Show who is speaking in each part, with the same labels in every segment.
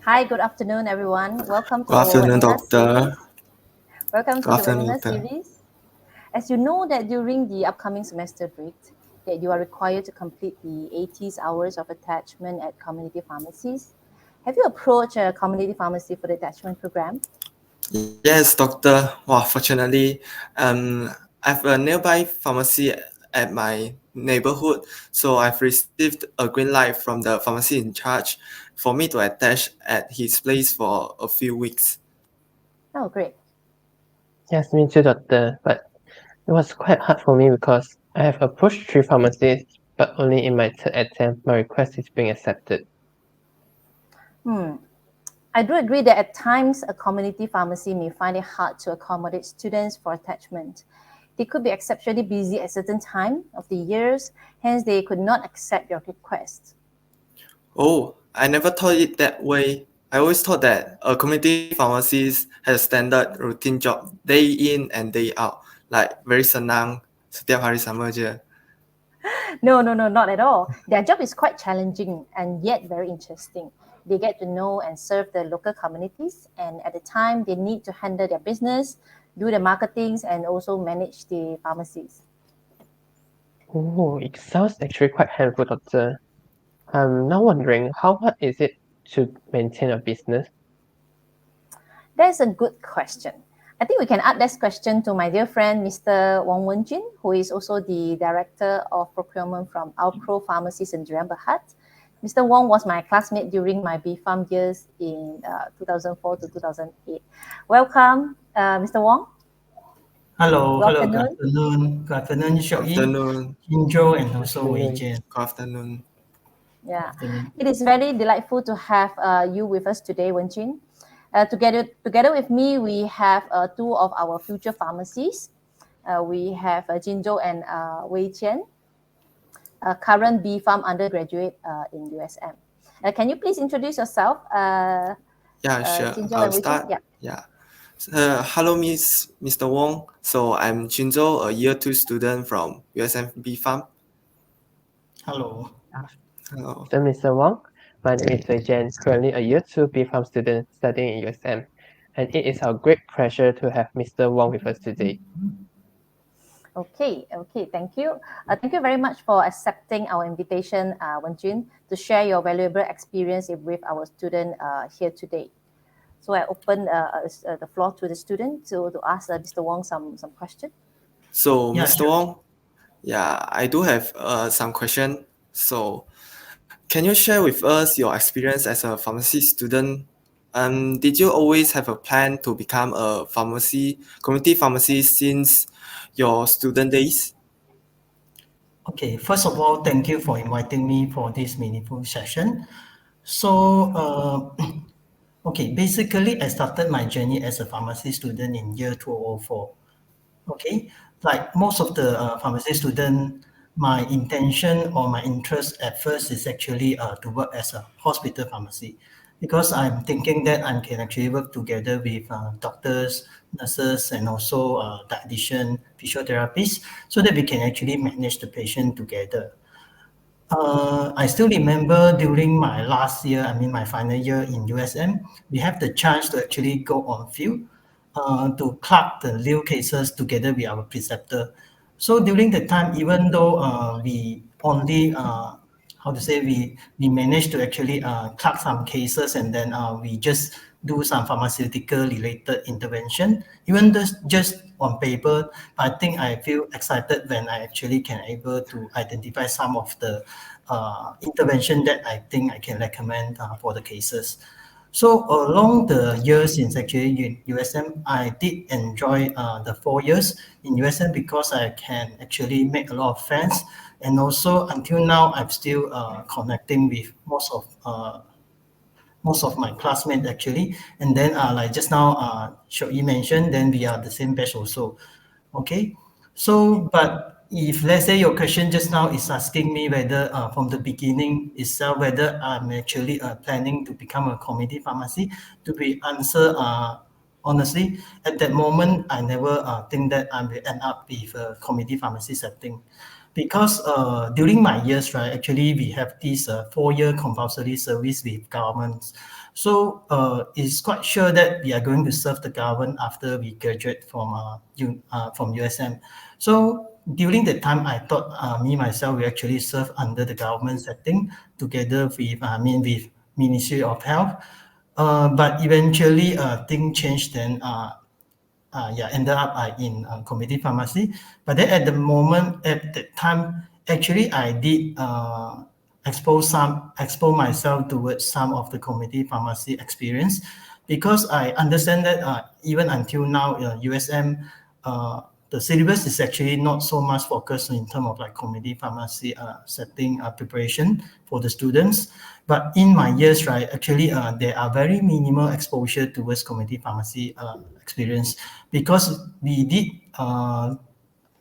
Speaker 1: Hi, good afternoon, everyone. Welcome to
Speaker 2: Good
Speaker 1: our
Speaker 2: afternoon,
Speaker 1: webinar series.
Speaker 2: doctor.
Speaker 1: Welcome
Speaker 2: Good
Speaker 1: to the
Speaker 2: afternoon,
Speaker 1: webinar
Speaker 2: doctor.
Speaker 1: series. As you know that during the upcoming semester break, that you are required to complete the 80 hours of attachment at community pharmacies. Have you approached a community pharmacy for the attachment program?
Speaker 2: Yes, doctor. Wow, fortunately, I have a nearby pharmacy at my neighborhood, so I've received a green light from the pharmacy in charge for me to attach at his place for a few weeks.
Speaker 1: Oh, great.
Speaker 3: Yes, me too, doctor. But it was quite hard for me because I have approached 3 pharmacies, but only in my third attempt my request is being accepted.
Speaker 1: I do agree that at times a community pharmacy may find it hard to accommodate students for attachment. They could be exceptionally busy at certain time of the years, hence they could not accept your request.
Speaker 2: Oh, I never thought it that way. I always thought that a community pharmacist has a standard routine job day in and day out, like very senang, setiap hari sama je.
Speaker 1: No, not at all. Their job is quite challenging and yet very interesting. They get to know and serve the local communities, and at the time, they need to handle their business, do the marketings, and also manage the pharmacies.
Speaker 3: Oh, it sounds actually quite helpful, doctor. I'm now wondering how hard is it to maintain a business?
Speaker 1: That's a good question. I think we can add this question to my dear friend, Mr. Wong Wenjin, who is also the Director of Procurement from Alpro Pharmacies in Durian Berhad. Mr. Wong was my classmate during my BPharm years in 2004 to 2008. Welcome, Mr. Wong.
Speaker 4: Hello,
Speaker 1: Good
Speaker 4: hello, good
Speaker 1: afternoon.
Speaker 4: afternoon. Good afternoon,
Speaker 2: Good
Speaker 4: Shoyi,
Speaker 2: afternoon.
Speaker 4: Jinjo, and also
Speaker 3: Afternoon.
Speaker 4: Wei Jian.
Speaker 2: Good afternoon.
Speaker 1: Yeah,
Speaker 4: Afternoon.
Speaker 1: it is very delightful to have you with us today, Wenjin. Together with me, we have two of our future pharmacies. We have Jinzhou and Wei Qian, current BPharm undergraduate in USM. Can you please introduce yourself,
Speaker 2: Yeah, sure.
Speaker 1: Jinzhou
Speaker 2: I'll
Speaker 1: and Wei Qian?
Speaker 2: start.
Speaker 1: Yeah.
Speaker 2: Yeah. Hello, Mr. Wong. So I'm Chinzo, a year 2 student from USMB Farm.
Speaker 4: Hello.
Speaker 2: Hello.
Speaker 3: So, Mr. Wong, my name is Wei Jian, currently a year 2 BPharm student studying in USM, and it is our great pleasure to have Mr. Wong with us today.
Speaker 1: Okay, thank you. Thank you very much for accepting our invitation, Wenjun, to share your valuable experience with our student here today. So I open the floor to the student to ask Mr. Wong some questions.
Speaker 2: So,
Speaker 4: Yeah,
Speaker 2: Mr.
Speaker 4: sure.
Speaker 2: Wong, yeah, I do have some question. So, can you share with us your experience as a pharmacy student? Did you always have a plan to become a community pharmacy since your student days?
Speaker 4: Okay, first of all, thank you for inviting me for this meaningful session. So, okay, basically, I started my journey as a pharmacy student in year 2004. Okay, like most of the pharmacy student, my intention or my interest at first is actually to work as a hospital pharmacy, because I'm thinking that I can actually work together with doctors, nurses, and also dietitian, physiotherapists, so that we can actually manage the patient together. I still remember during my last year, I mean my final year in USM, we have the chance to actually go on field to clerk the new cases together with our preceptor. So during the time, even though we only, how to say, we managed to actually clerk some cases, and then we just do some pharmaceutical related intervention, even though just on paper. I think I feel excited when I actually can able to identify some of the intervention that I think I can recommend for the cases. So along the years since actually in USM, I did enjoy the 4 years in USM because I can actually make a lot of friends, and also until now I'm still connecting with most of my classmates actually. And then like just now Shoyi mentioned, then we are the same batch also. Okay, so but if let's say your question just now is asking me whether from the beginning itself whether I'm actually planning to become a community pharmacy, to be answer honestly, at that moment I never think that I will end up with a community pharmacy setting, because during my years, right, actually we have this 4-year compulsory service with governments. So it's quite sure that we are going to serve the government after we graduate from USM. So during the time, I thought me myself we actually serve under the government setting together with with Ministry of Health. But eventually things changed. Then ended up in community pharmacy. But then at that time, actually I did expose myself towards some of the community pharmacy experience, because I understand that even until now, USM, the syllabus is actually not so much focused in terms of like community pharmacy setting preparation for the students. But in my years, right, actually there are very minimal exposure towards community pharmacy experience, because we did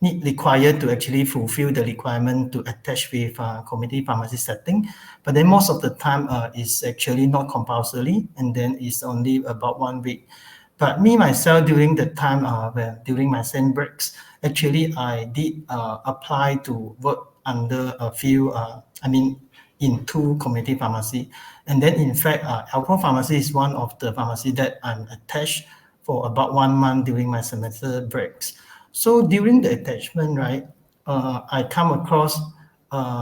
Speaker 4: need required to actually fulfill the requirement to attach with community pharmacy setting. But then most of the time is actually not compulsory, and then it's only about 1 week. But me myself, during the time during my sand breaks, actually I did apply to work under a few, in 2 community pharmacy. And then in fact, Alpro Pharmacy is one of the pharmacy that I'm attached for about 1 month during my semester breaks. So during the attachment, right, I come across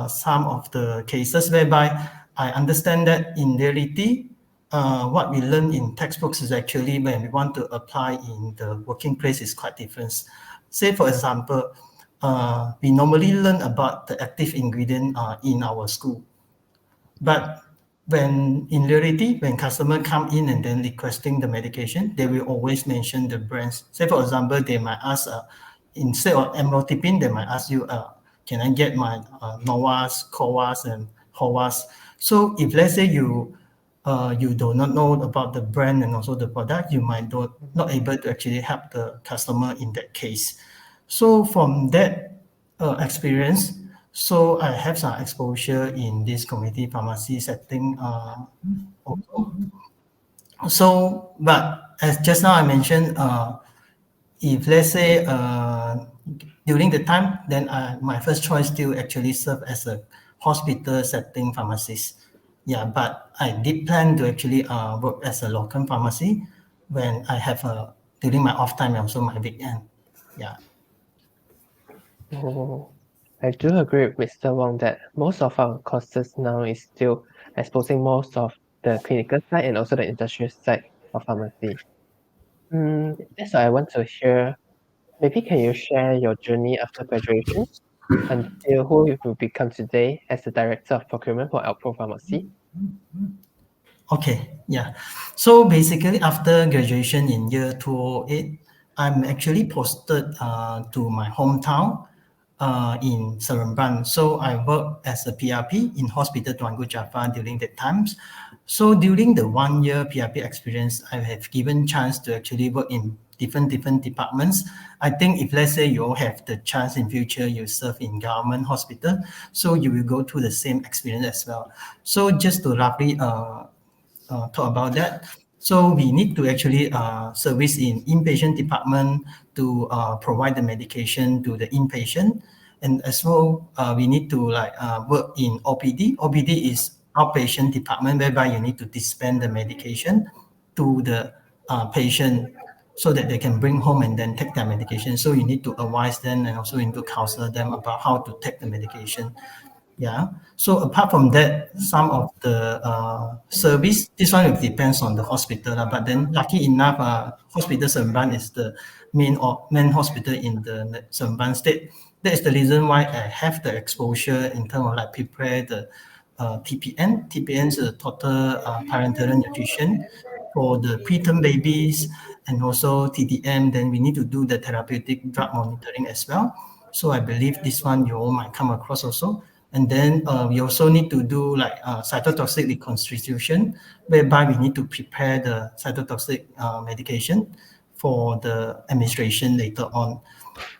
Speaker 4: some of the cases whereby I understand that in reality, what we learn in textbooks is actually when we want to apply in the working place is quite different. Say, for example, we normally learn about the active ingredient in our school. But when in reality, when customer come in and then requesting the medication, they will always mention the brands. Say, for example, they might ask, instead of amlodipine, they might ask you, can I get my Novas, Coas, and Hoas? So if let's say you do not know about the brand and also the product, you might not able to actually help the customer in that case. So from that experience, so I have some exposure in this community pharmacy setting also. So, but as just now I mentioned, if let's say during the time, then my first choice still actually serve as a hospital setting pharmacist. Yeah, but I did plan to actually work as a local pharmacy when I have during my off time and also my weekend. Yeah.
Speaker 3: Oh, I do agree with Mr. Wong that most of our courses now is still exposing most of the clinical side and also the industrial side of pharmacy. That's why I want to hear, maybe can you share your journey after graduation until who you will become today as the Director of Procurement for Alpro Pharmacy?
Speaker 4: Okay, yeah. So basically, after graduation in year 2008, I'm actually posted to my hometown in Seremban. So I worked as a PRP in Hospital Tuanku Jaffa during that times. So during the 1 year PRP experience, I have given chance to actually work in different departments. I think if let's say you have the chance in future, you serve in government hospital, so you will go through the same experience as well. So just to roughly talk about that. So we need to actually service in inpatient department to provide the medication to the inpatient, and as well we need to work in OPD. OPD is outpatient department whereby you need to dispense the medication to the patient so that they can bring home and then take their medication. So you need to advise them and also you need to counsel them about how to take the medication. Yeah. So apart from that, some of the service, this one it depends on the hospital. But then lucky enough, Hospital Seremban is the main hospital in the Seremban state. That is the reason why I have the exposure in terms of like prepare the TPN. TPN is a total parenteral nutrition for the preterm babies, and also TDM. Then we need to do the therapeutic drug monitoring as well. So I believe this one you all might come across also. And then we also need to do like cytotoxic reconstitution, whereby we need to prepare the cytotoxic medication for the administration later on.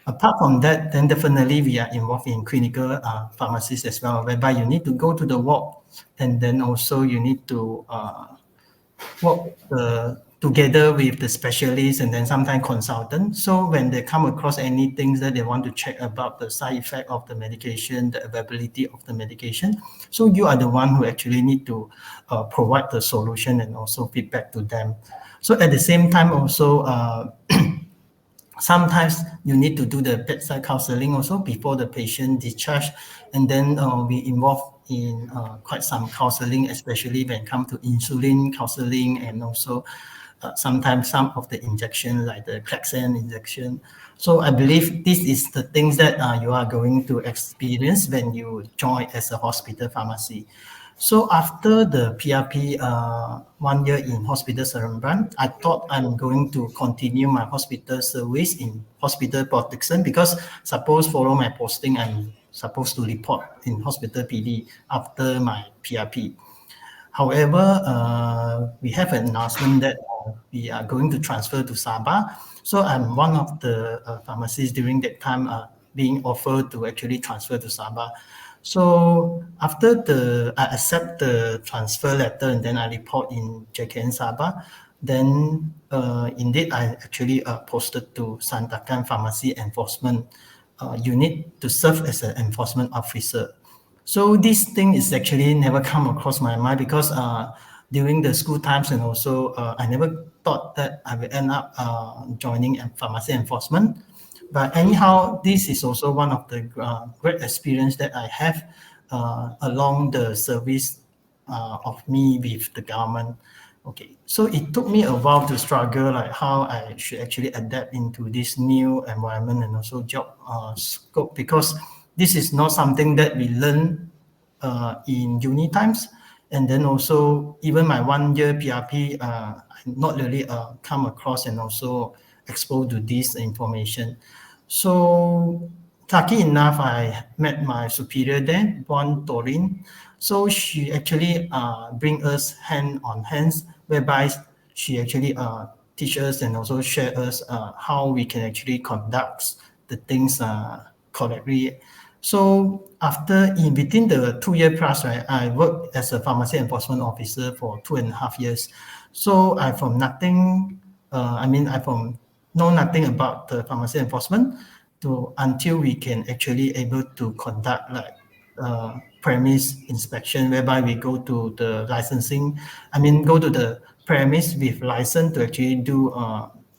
Speaker 4: Apart from that, then definitely we are involved in clinical pharmacies as well, whereby you need to go to the ward, and then also you need to work together with the specialists and then sometimes consultants. So when they come across any things that they want to check about the side effect of the medication, the availability of the medication, so you are the one who actually need to provide the solution and also feedback to them. So at the same time also, sometimes you need to do the bedside counseling also before the patient discharge, and then we involve in quite some counseling, especially when it comes to insulin counseling, and also sometimes some of the injection like the Clexane injection. So I believe this is the things that you are going to experience when you join as a hospital pharmacy. So after the PRP 1 year in Hospital Seremban, I thought I'm going to continue my hospital service in hospital protection, because suppose follow my posting, I'm supposed to report in hospital PD after my PRP. However, we have an announcement that we are going to transfer to Sabah. So I'm one of the pharmacists during that time being offered to actually transfer to Sabah. So after I accept the transfer letter and then I report in JKN Sabah, then indeed I actually posted to Santakan Pharmacy Enforcement Unit to serve as an enforcement officer. So this thing is actually never come across my mind, because during the school times and also I never thought that I would end up joining pharmacy enforcement. But anyhow, this is also one of the great experience that I have along the service of me with the government. Okay, so it took me a while to struggle, like how I should actually adapt into this new environment and also job scope, because this is not something that we learn in uni times. And then also even my 1 year PRP, I not really come across and also exposed to this information. So lucky enough, I met my superior there, Bon Torin. So she actually bring us hand on hands, whereby she actually teach us and also share us how we can actually conduct the things correctly. So after in between the 2 year plus, right, I worked as a pharmacy enforcement officer for 2.5 years. So I from nothing, I from know nothing about the pharmacy enforcement to until we can actually able to conduct like premise inspection, whereby we go to the licensing, go to the premise with license to actually do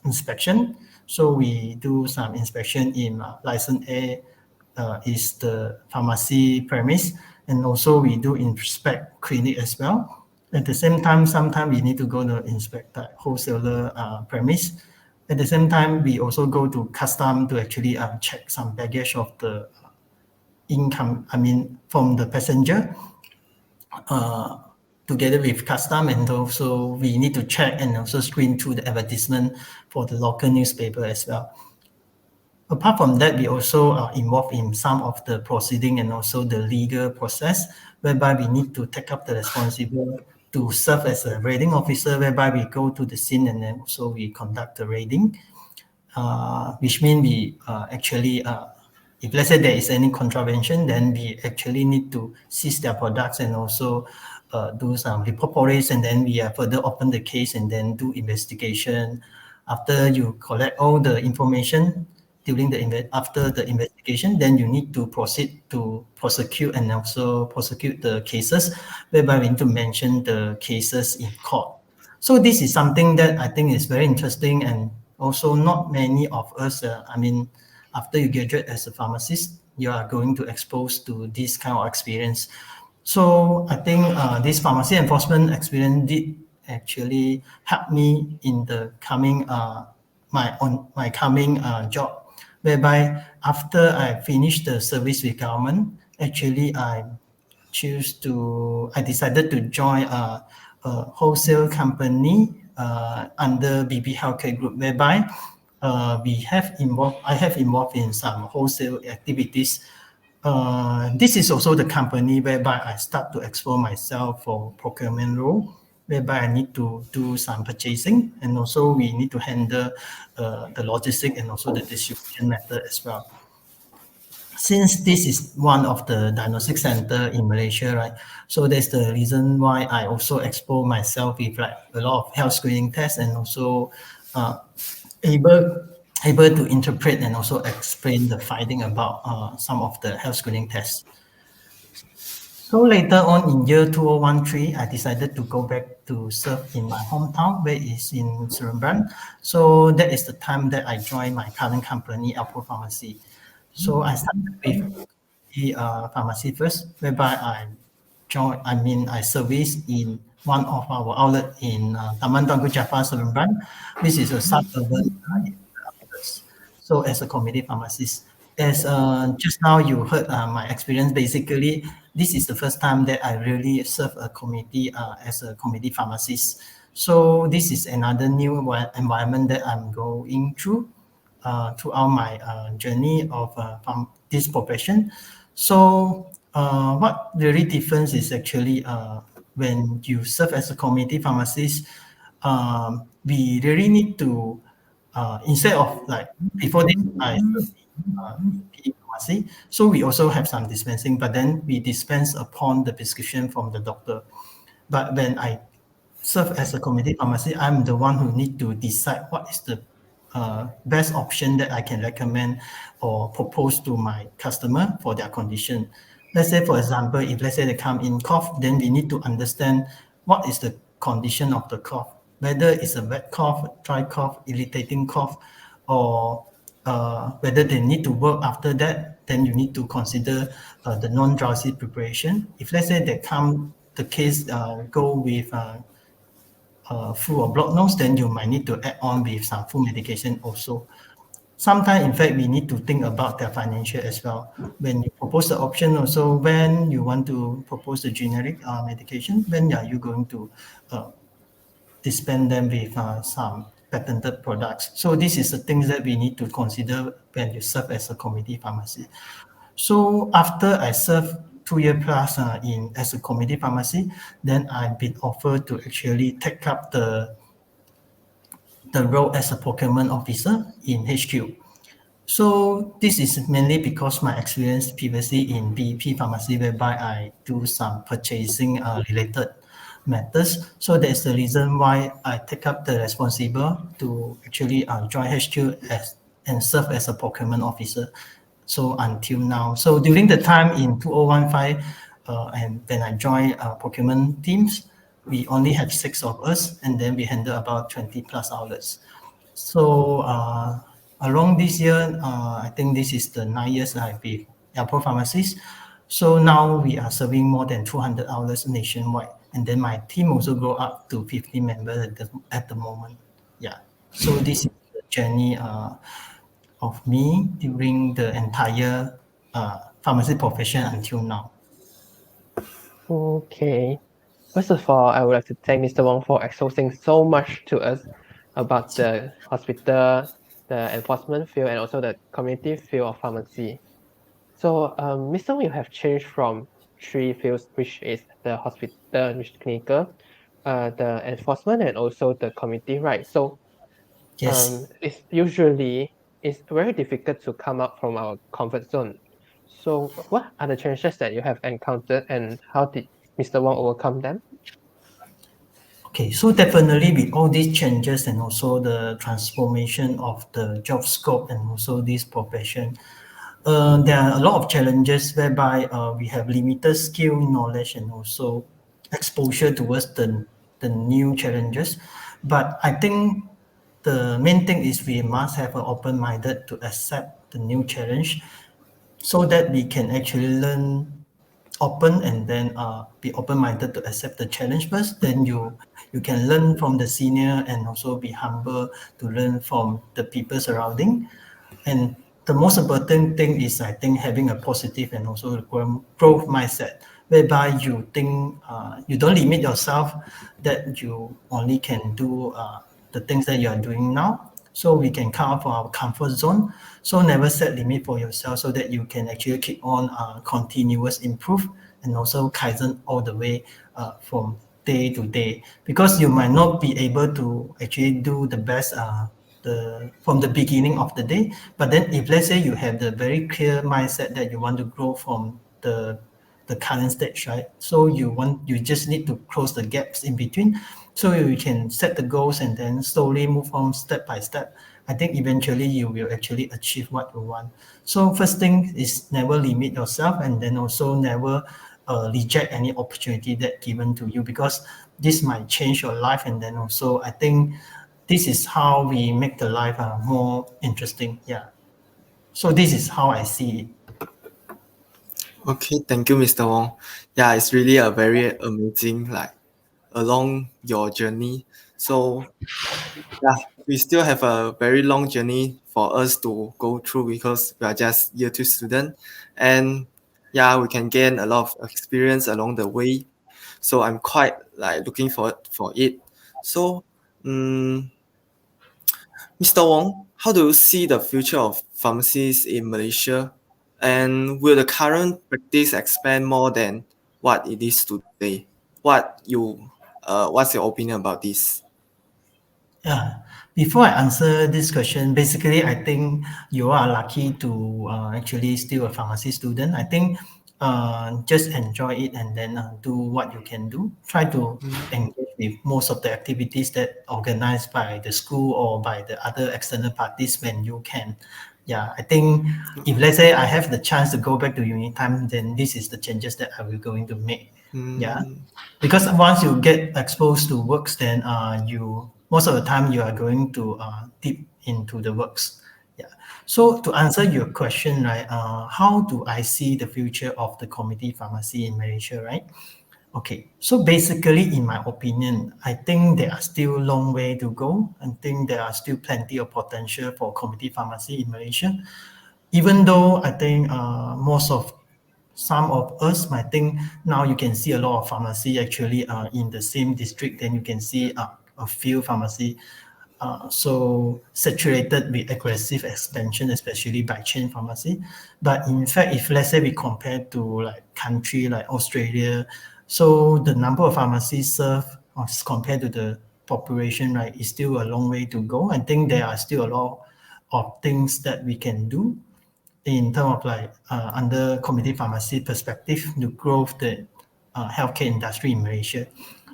Speaker 4: inspection. So we do some inspection in license A, is the pharmacy premise, and also we do inspect clinic as well. At the same time, sometimes we need to go to inspect the wholesaler premise. At the same time, we also go to custom to actually check some baggage of the income, from the passenger, together with custom, and also we need to check and also screen through the advertisement for the local newspaper as well. Apart from that, we also are involved in some of the proceeding and also the legal process, whereby we need to take up the responsibility to serve as a raiding officer, whereby we go to the scene and then also we conduct the raiding, which means we actually, if let's say there is any contravention, then we actually need to seize their products and also do some report police, and then we further open the case and then do investigation. After you collect all the information, after the investigation, then you need to proceed to prosecute and also prosecute the cases, whereby we need to mention the cases in court. So this is something that I think is very interesting, and also not many of us, after you graduate as a pharmacist, you are going to expose to this kind of experience. So I think this pharmacy enforcement experience did actually help me in the coming my coming job, whereby after I finished the service with government, actually I decided to join a wholesale company under BB Healthcare Group, whereby I have involved in some wholesale activities. This is also the company whereby I start to explore myself for procurement role, whereby I need to do some purchasing, and also we need to handle the logistic and also the distribution method as well. since this is one of the diagnostic center in Malaysia, right? So that's the reason why I also expose myself with like a lot of health screening tests and also uh, able able to interpret and also explain the finding about some of the health screening tests. So later on in year 2013, I decided to go back to serve in my hometown, where is in Seremban. So that is the time that I joined my current company, Alpro Pharmacy. So I started with the pharmacy first, whereby I service in one of our outlet in Taman Tuanku Jaffa, Seremban, which is a suburban outlets. So as a community pharmacist, as just now you heard my experience, basically, this is the first time that I really serve a community as a community pharmacist. So this is another new environment that I'm going through throughout my journey of this profession. So what really difference is actually when you serve as a community pharmacist, we really need to instead of like before this I serve in PE pharmacy, so we also have some dispensing, but then we dispense upon the prescription from the doctor. But when I serve as a community pharmacy, I'm the one who need to decide what is the best option that I can recommend or propose to my customer for their condition. Let's say, for example, if let's say they come in cough, then we need to understand what is the condition of the cough, whether it's a wet cough, dry cough, irritating cough, or whether they need to work after that. Then you need to consider the non-drowsy preparation. If let's say they come, the case go with flu or blocked nose, then you might need to add on with some flu medication also. Sometimes, in fact, we need to think about their financial as well. When you propose the option also, when you want to propose the generic medication, when are you going to dispense them with some patented products? So this is the things that we need to consider when you serve as a community pharmacy. So after I served 2 year plus in as a community pharmacy, then I've been offered to actually take up the role as a procurement officer in HQ. So this is mainly because my experience previously in BEP pharmacy, whereby I do some purchasing related matters. So that's the reason why I take up the responsible to actually join HQ as and serve as a procurement officer. So until now, so during the time in 2015, and when I joined procurement teams, we only have 6 of us, and then we handle about 20 plus outlets. So along this year, I think this is the 9 years I've been Apple Pharmacist. So now we are serving more than 200 outlets nationwide. And then my team also grow up to 50 members at the moment. Yeah. So this is the journey of me during the entire pharmacy profession until now.
Speaker 3: Okay. First of all, I would like to thank Mr. Wong for exposing so much to us about the hospital, the enforcement field, and also the community field of pharmacy. So, Mr. Wong, you have changed from 3 fields, which is the hospital, which is clinical, the enforcement, and also the community, right? So,
Speaker 4: Yes.
Speaker 3: it's very difficult to come out from our comfort zone. So, what are the challenges that you have encountered, and how did Mr. Wong overcome them?
Speaker 4: Okay, so definitely with all these changes and also the transformation of the job scope and also this profession, there are a lot of challenges whereby we have limited skill, knowledge, and also exposure towards the new challenges. But I think the main thing is we must have an open-minded to accept the new challenge so that we can actually learn open and then be open-minded to accept the challenge first. Then you can learn from the senior and also be humble to learn from the people surrounding. And the most important thing is, I think, having a positive and also growth mindset, whereby you think you don't limit yourself, that you only can do the things that you are doing now. So we can come out from our comfort zone. So never set limit for yourself so that you can actually keep on continuous improve and also kaizen all the way from day to day. Because you might not be able to actually do the best the beginning of the day. But then if let's say you have the very clear mindset that you want to grow from the current stage, right? So you just need to close the gaps in between, so you can set the goals and then slowly move on step by step. I think eventually you will actually achieve what you want. So first thing is never limit yourself, and then also never reject any opportunity that given to you, because this might change your life. And then also I think this is how we make the life more interesting. Yeah. So this is how I see it.
Speaker 2: Okay, thank you, Mr. Wong. Yeah, it's really a very amazing, like, along your journey. So yeah, we still have a very long journey for us to go through because we are just year two student, and yeah, we can gain a lot of experience along the way. So I'm quite like looking forward for it. So, Mr. Wong, how do you see the future of pharmacies in Malaysia? And will the current practice expand more than what it is today? What's your opinion about this?
Speaker 4: Yeah. Before I answer this question, basically, I think you are lucky to actually still a pharmacy student. I think just enjoy it and then do what you can do. Try to engage with most of the activities that organized by the school or by the other external parties when you can. Yeah, I think if let's say I have the chance to go back to uni time, then this is the changes that I will going to make. Yeah, because once you get exposed to works, then you most of the time you are going to deep into the works. Yeah. So to answer your question, right, how do I see the future of the community pharmacy in Malaysia, right? Okay, so basically, in my opinion, I think there are still a long way to go. I think there are still plenty of potential for community pharmacy in Malaysia. Even though I think most of some of us might think now you can see a lot of pharmacy actually in the same district, then you can see a few pharmacy so saturated with aggressive expansion, especially by chain pharmacy. But in fact, if let's say we compare to like country like Australia, so the number of pharmacies served as compared to the population, right, is still a long way to go. I think there are still a lot of things that we can do in terms of like under community pharmacy perspective to grow the healthcare industry in Malaysia.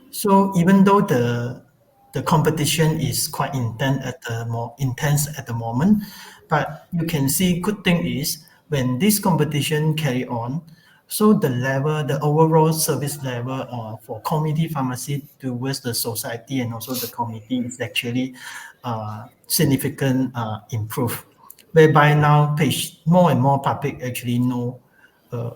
Speaker 4: So even though the competition is quite intense at the moment, but you can see good thing is when this competition carry on, so the overall service level for community pharmacy towards the society and also the community is actually significant improve, whereby now more and more public actually know uh,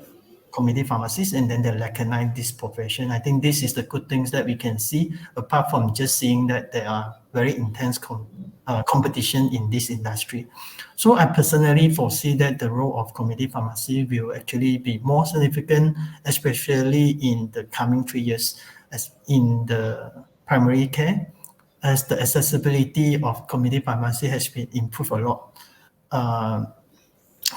Speaker 4: community pharmacists, and then they recognize this profession. I think this is the good things that we can see, apart from just seeing that there are very intense competition in this industry. So I personally foresee that the role of community pharmacy will actually be more significant, especially in the coming 3 years, as in the primary care, as the accessibility of community pharmacy has been improved a lot.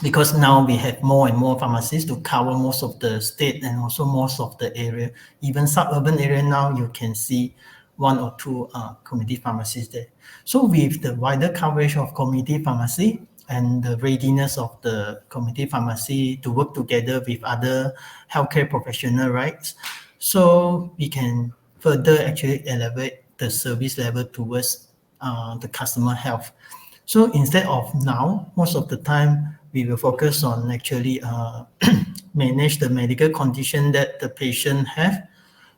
Speaker 4: Because now we have more and more pharmacies to cover most of the state and also most of the area. Even suburban area now, you can see one or two community pharmacies there. So with the wider coverage of community pharmacy and the readiness of the community pharmacy to work together with other healthcare professional, right? So we can further actually elevate the service level towards the customer health. So instead of now, most of the time, we will focus on actually manage the medical condition that the patient have.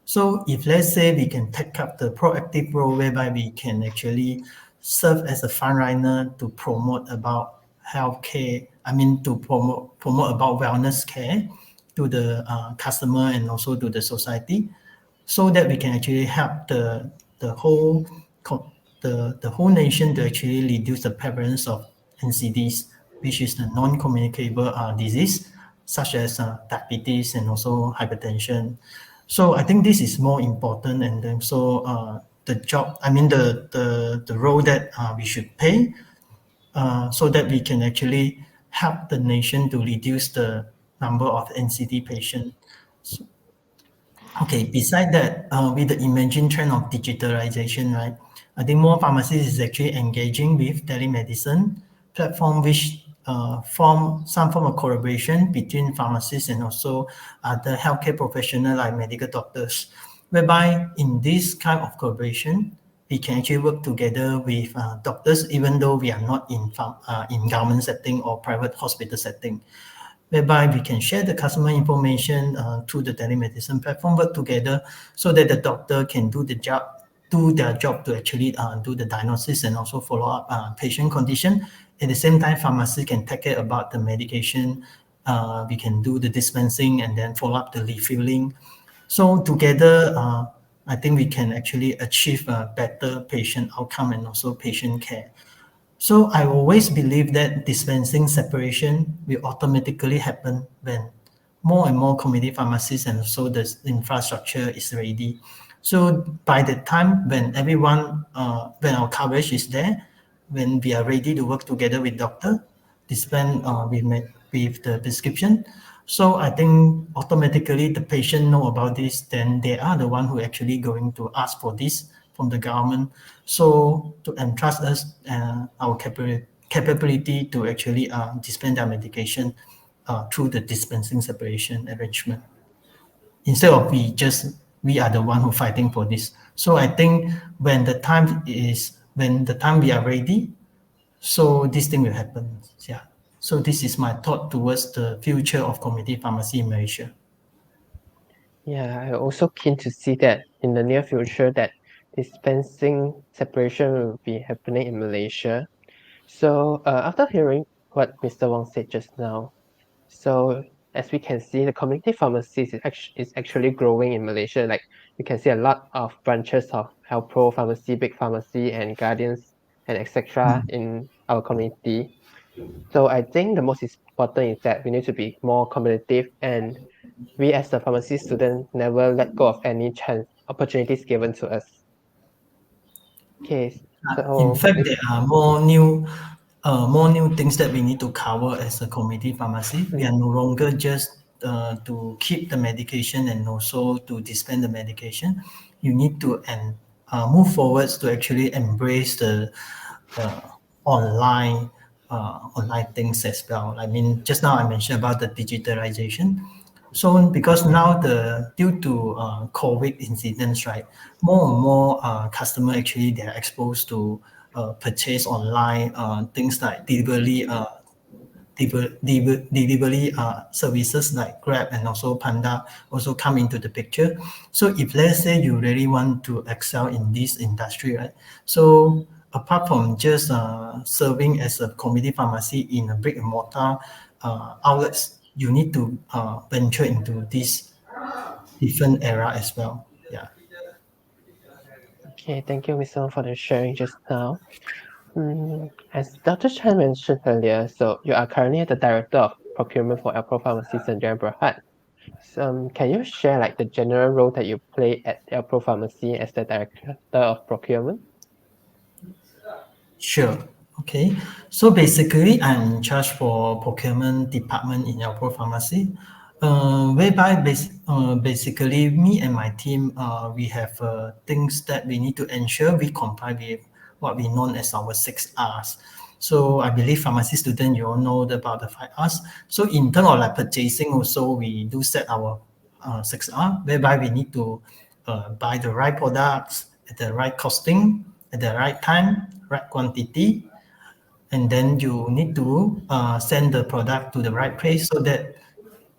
Speaker 4: So if let's say we can take up the proactive role whereby we can actually serve as a frontliner to promote about healthcare, I mean to promote about wellness care to the customer and also to the society, so that we can actually help the whole the whole nation to actually reduce the prevalence of NCDs, which is the non-communicable disease, such as diabetes and also hypertension. So I think this is more important, and then so the job, I mean the role that we should play, so that we can actually help the nation to reduce the number of NCD patients. Okay, beside that, with the emerging trend of digitalization, right? I think more pharmacies is actually engaging with telemedicine platform, which form some form of collaboration between pharmacists and also other healthcare professionals like medical doctors, whereby in this kind of collaboration, we can actually work together with doctors, even though we are not in government setting or private hospital setting, whereby we can share the customer information through the telemedicine platform, work together so that the doctor can do their job to actually do the diagnosis and also follow up patient condition. At the same time, pharmacy can take care about the medication. We can do the dispensing and then follow up the refilling. So together, I think we can actually achieve a better patient outcome and also patient care. So I always believe that dispensing separation will automatically happen when more and more community pharmacies and also the infrastructure is ready. So by the time when when our coverage is there, when we are ready to work together with doctor, dispense with the prescription. So I think automatically the patient know about this, then they are the one who actually going to ask for this from the government. So to entrust us our capability to actually dispense their medication through the dispensing separation arrangement. Instead of we are the one who fighting for this. So I think when the time we are ready, so this thing will happen. Yeah. So this is my thought towards the future of community pharmacy in Malaysia.
Speaker 3: Yeah, I'm also keen to see that in the near future that dispensing separation will be happening in Malaysia. So after hearing what Mr. Wong said just now, so as we can see, the community pharmacies is actually growing in Malaysia. Like you can see a lot of branches of Health Pro Pharmacy, Big Pharmacy, and Guardians, and etc. in our community. So I think the most important is that we need to be more competitive, and we as the pharmacy student never let go of any chance opportunities given to us. Okay,
Speaker 4: In
Speaker 3: so
Speaker 4: fact, there are more new things that we need to cover as a community pharmacy. We are no longer just to keep the medication and also to dispense the medication. You need to move forwards to actually embrace the uh, online online things as well. I mean, just now I mentioned about the digitalization. So because now due to COVID incidents, right, more and more customer actually they are exposed to purchase online things like delivery services like Grab and also Panda also come into the picture. So if let's say you really want to excel in this industry, right? So apart from just serving as a community pharmacy in a brick and mortar outlets, you need to venture into this different era as well. Yeah.
Speaker 3: okay, thank you, Mr. Wong, for the sharing just now. As Dr. Chan mentioned earlier, so you are currently the Director of Procurement for Alpro Pharmacies in Berhad. So, can you share like the general role that you play at Alpro Pharmacy as the Director of Procurement?
Speaker 4: Sure. Okay. So basically, I'm in charge for procurement department in Alpro Pharmacy, whereby basically me and my team, we have things that we need to ensure we comply with what we known as our 6 Rs. So I believe pharmacy student, you all know about the 5 Rs. So in terms of like purchasing also, we do set our 6R, whereby we need to buy the right products at the right costing, at the right time, right quantity, and then you need to send the product to the right place so that.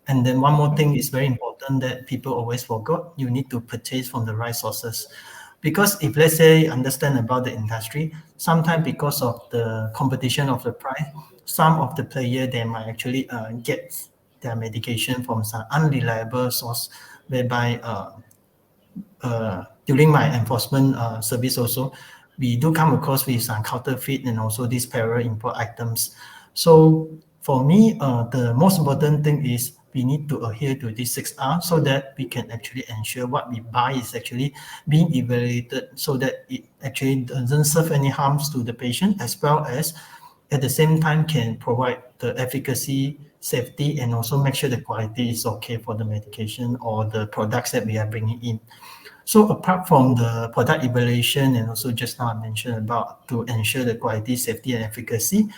Speaker 4: And then one more thing is very important that people always forgot: you need to purchase from the right sources, because if let's say understand about the industry, sometimes because of the competition of the price, some of the player they might actually get their medication from some unreliable source, whereby during my enforcement service also, we do come across with some counterfeit and also these parallel import items. So for me, the most important thing is we need to adhere to this 6R so that we can actually ensure what we buy is actually being evaluated so that it actually doesn't serve any harms to the patient, as well as at the same time can provide the efficacy, safety, and also make sure the quality is okay for the medication or the products that we are bringing in. So apart from the product evaluation and also just now I mentioned about to ensure the quality, safety, and efficacy,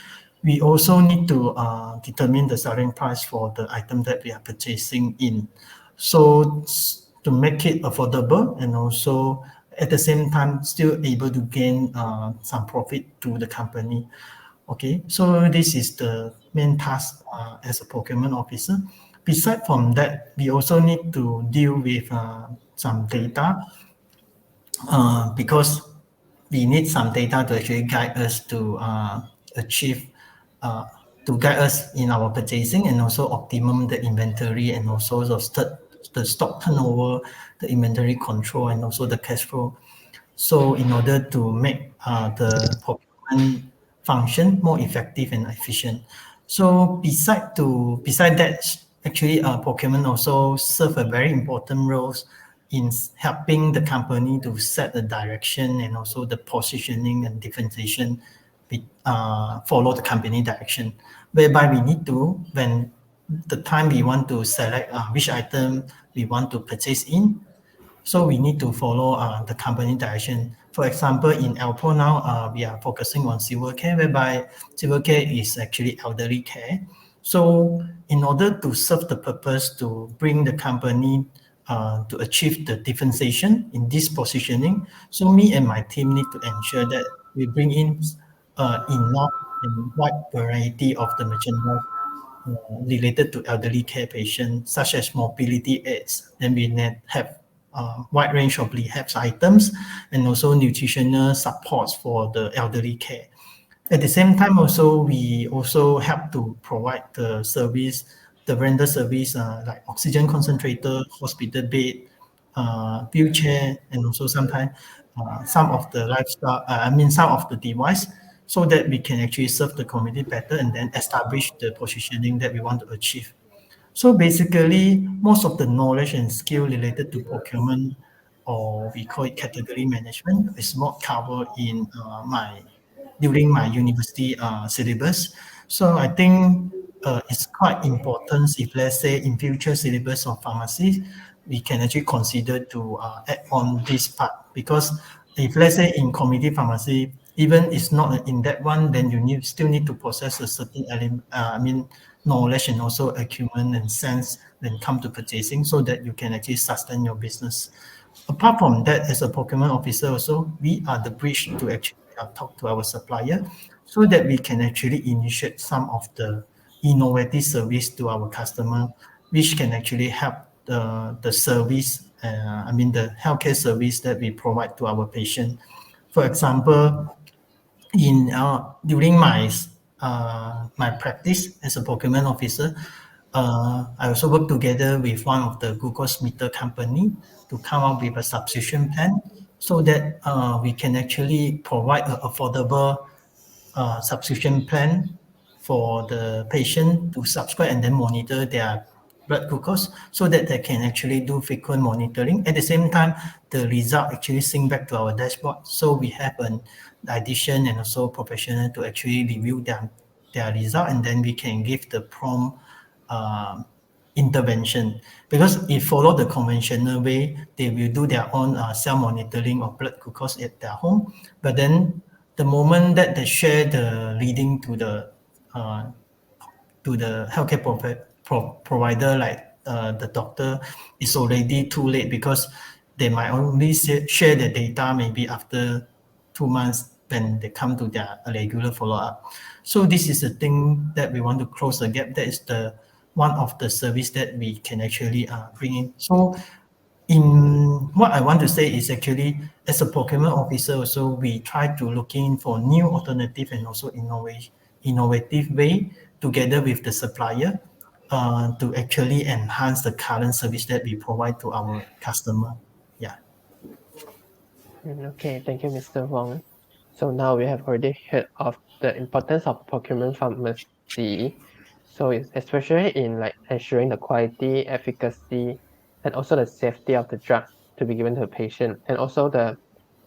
Speaker 4: we also need to determine the selling price for the item that we are purchasing in. So to make it affordable and also at the same time still able to gain some profit to the company. Okay, so this is the main task as a procurement officer. Beside from that, we also need to deal with some data because we need some data to actually guide us to achieve, uh, to guide us in our purchasing and also optimum the inventory and also the stock turnover, the inventory control, and also the cash flow. So in order to make the procurement function more effective and efficient. So beside that, actually procurement also serve a very important roles in helping the company to set the direction and also the positioning and differentiation follow the company direction, whereby we need to, when the time we want to select which item we want to purchase in, so we need to follow the company direction. For example, in Alpro now, we are focusing on silver care, whereby silver care is actually elderly care. So in order to serve the purpose to bring the company to achieve the differentiation in this positioning, so me and my team need to ensure that we bring in enough and wide variety of the merchandise related to elderly care patients, such as mobility aids. Then we have a wide range of rehab items and also nutritional supports for the elderly care. At the same time, also we also help to provide the service, the render service like oxygen concentrator, hospital bed, wheelchair, and also sometimes some of the lifestyle. Some of the device, so that we can actually serve the community better and then establish the positioning that we want to achieve. So basically, most of the knowledge and skill related to procurement, or we call it category management, is not covered in my during my university syllabus. So I think it's quite important if, let's say, in future syllabus of pharmacy, we can actually consider to add on this part, because if, let's say, in community pharmacy, even it's not in that one, then you still need to possess a certain element, knowledge and also acumen and sense when it comes to purchasing, so that you can actually sustain your business. Apart from that, as a procurement officer also, we are the bridge to actually talk to our supplier, so that we can actually initiate some of the innovative service to our customer, which can actually help the service, the healthcare service that we provide to our patient. For example, in during my practice as a procurement officer, I also work together with one of the glucose meter company to come up with a subscription plan, so that we can actually provide an affordable subscription plan for the patient to subscribe and then monitor their blood glucose, so that they can actually do frequent monitoring. At the same time, the result actually sync back to our dashboard. So we have an addition and also professional to actually review their result, and then we can give the prompt intervention. Because if follow the conventional way, they will do their own self-monitoring of blood glucose at their home. But then the moment that they share the reading uh, to the healthcare provider, like the doctor, is already too late, because they might only share the data maybe after 2 months when they come to their regular follow-up. So this is the thing that we want to close the gap. That is the one of the service that we can actually bring in. So in what I want to say is actually, as a procurement officer also, we try to looking for new alternative and also innovative way together with the supplier to actually enhance the current service that we provide to our customer. Yeah.
Speaker 3: Okay, thank you, Mr. Wong. So now we have already heard of the importance of procurement pharmacy. So it's especially in like ensuring the quality, efficacy, and also the safety of the drug to be given to the patient, and also the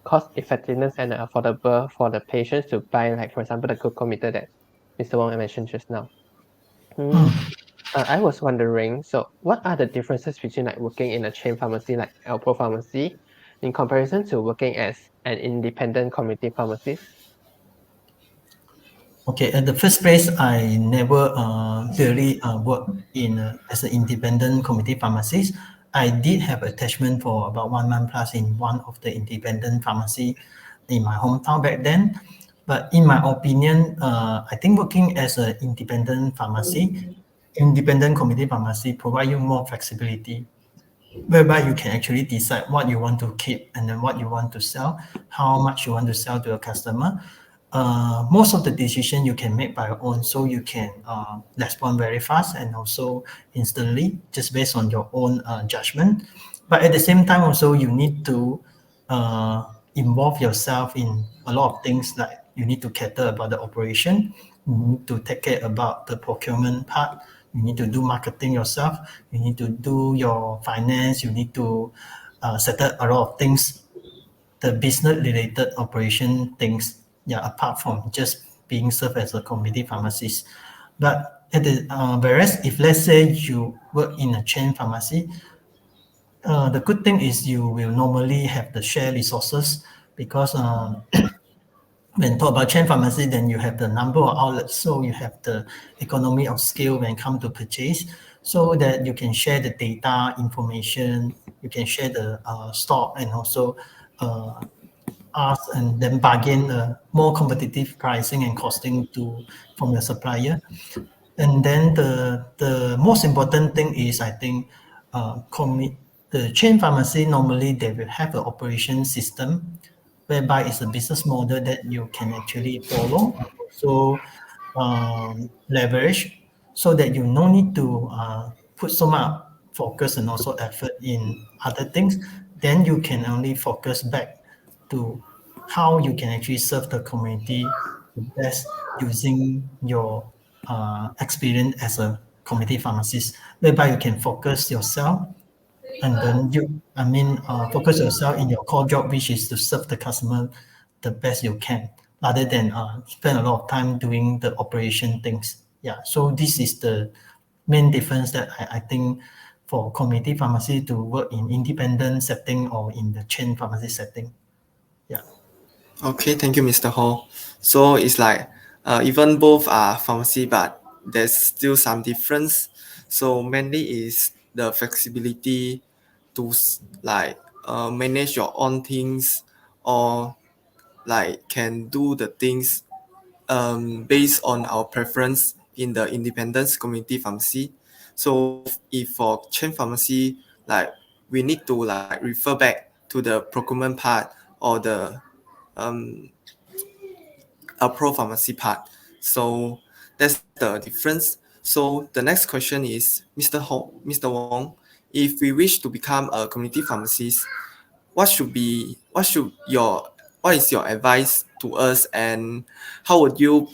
Speaker 3: cost effectiveness and affordable for the patients to buy, like for example, the glucometer that Mr. Wong mentioned just now. I was wondering, so what are the differences between like working in a chain pharmacy like Alpro Pharmacy in comparison to working as an independent community pharmacist?
Speaker 4: Okay, at the first place, I never really work in as an independent community pharmacist. I did have attachment for about 1 month plus in one of the independent pharmacy in my hometown back then. But in my opinion, I think working as an independent community pharmacy provide you more flexibility, whereby you can actually decide what you want to keep and then what you want to sell, how much you want to sell to a customer. Most of the decision you can make by your own, so you can respond very fast and also instantly, just based on your own judgment. But at the same time, also you need to uh, involve yourself in a lot of things, like you need to cater about the operation, you need to take care about the procurement part, you need to do marketing yourself, you need to do your finance, you need to settle a lot of things, the business related operation things, yeah, apart from just being served as a community pharmacist. But whereas if let's say you work in a chain pharmacy, the good thing is you will normally have the share resources, because when talk about chain pharmacy, then you have the number of outlets, so you have the economy of scale when it comes to purchase, so that you can share the data information, you can share the stock, and also ask and then bargain more competitive pricing and costing from your supplier. And then the most important thing is, I think, the chain pharmacy normally they will have an operation system, whereby it's a business model that you can actually follow, so leverage, so that you no need to put so much focus and also effort in other things. Then you can only focus back to how you can actually serve the community the best, using your experience as a community pharmacist, whereby you can focus yourself, and then focus yourself in your core job, which is to serve the customer the best you can, rather than spend a lot of time doing the operation things. Yeah, so this is the main difference that I think for community pharmacy to work in independent setting or in the chain pharmacy setting. Yeah.
Speaker 2: Okay, thank you, Mr. Ho. So it's like even both are pharmacy, but there's still some difference. So mainly is the flexibility to manage your own things, or like can do the things based on our preference in the independence community pharmacy. So if for chain pharmacy, like we need to like refer back to the procurement part or the um, pro pharmacy part. So that's the difference. So the next question is, Mr. Wong, if we wish to become a community pharmacist, what should be what is your advice to us, and how would you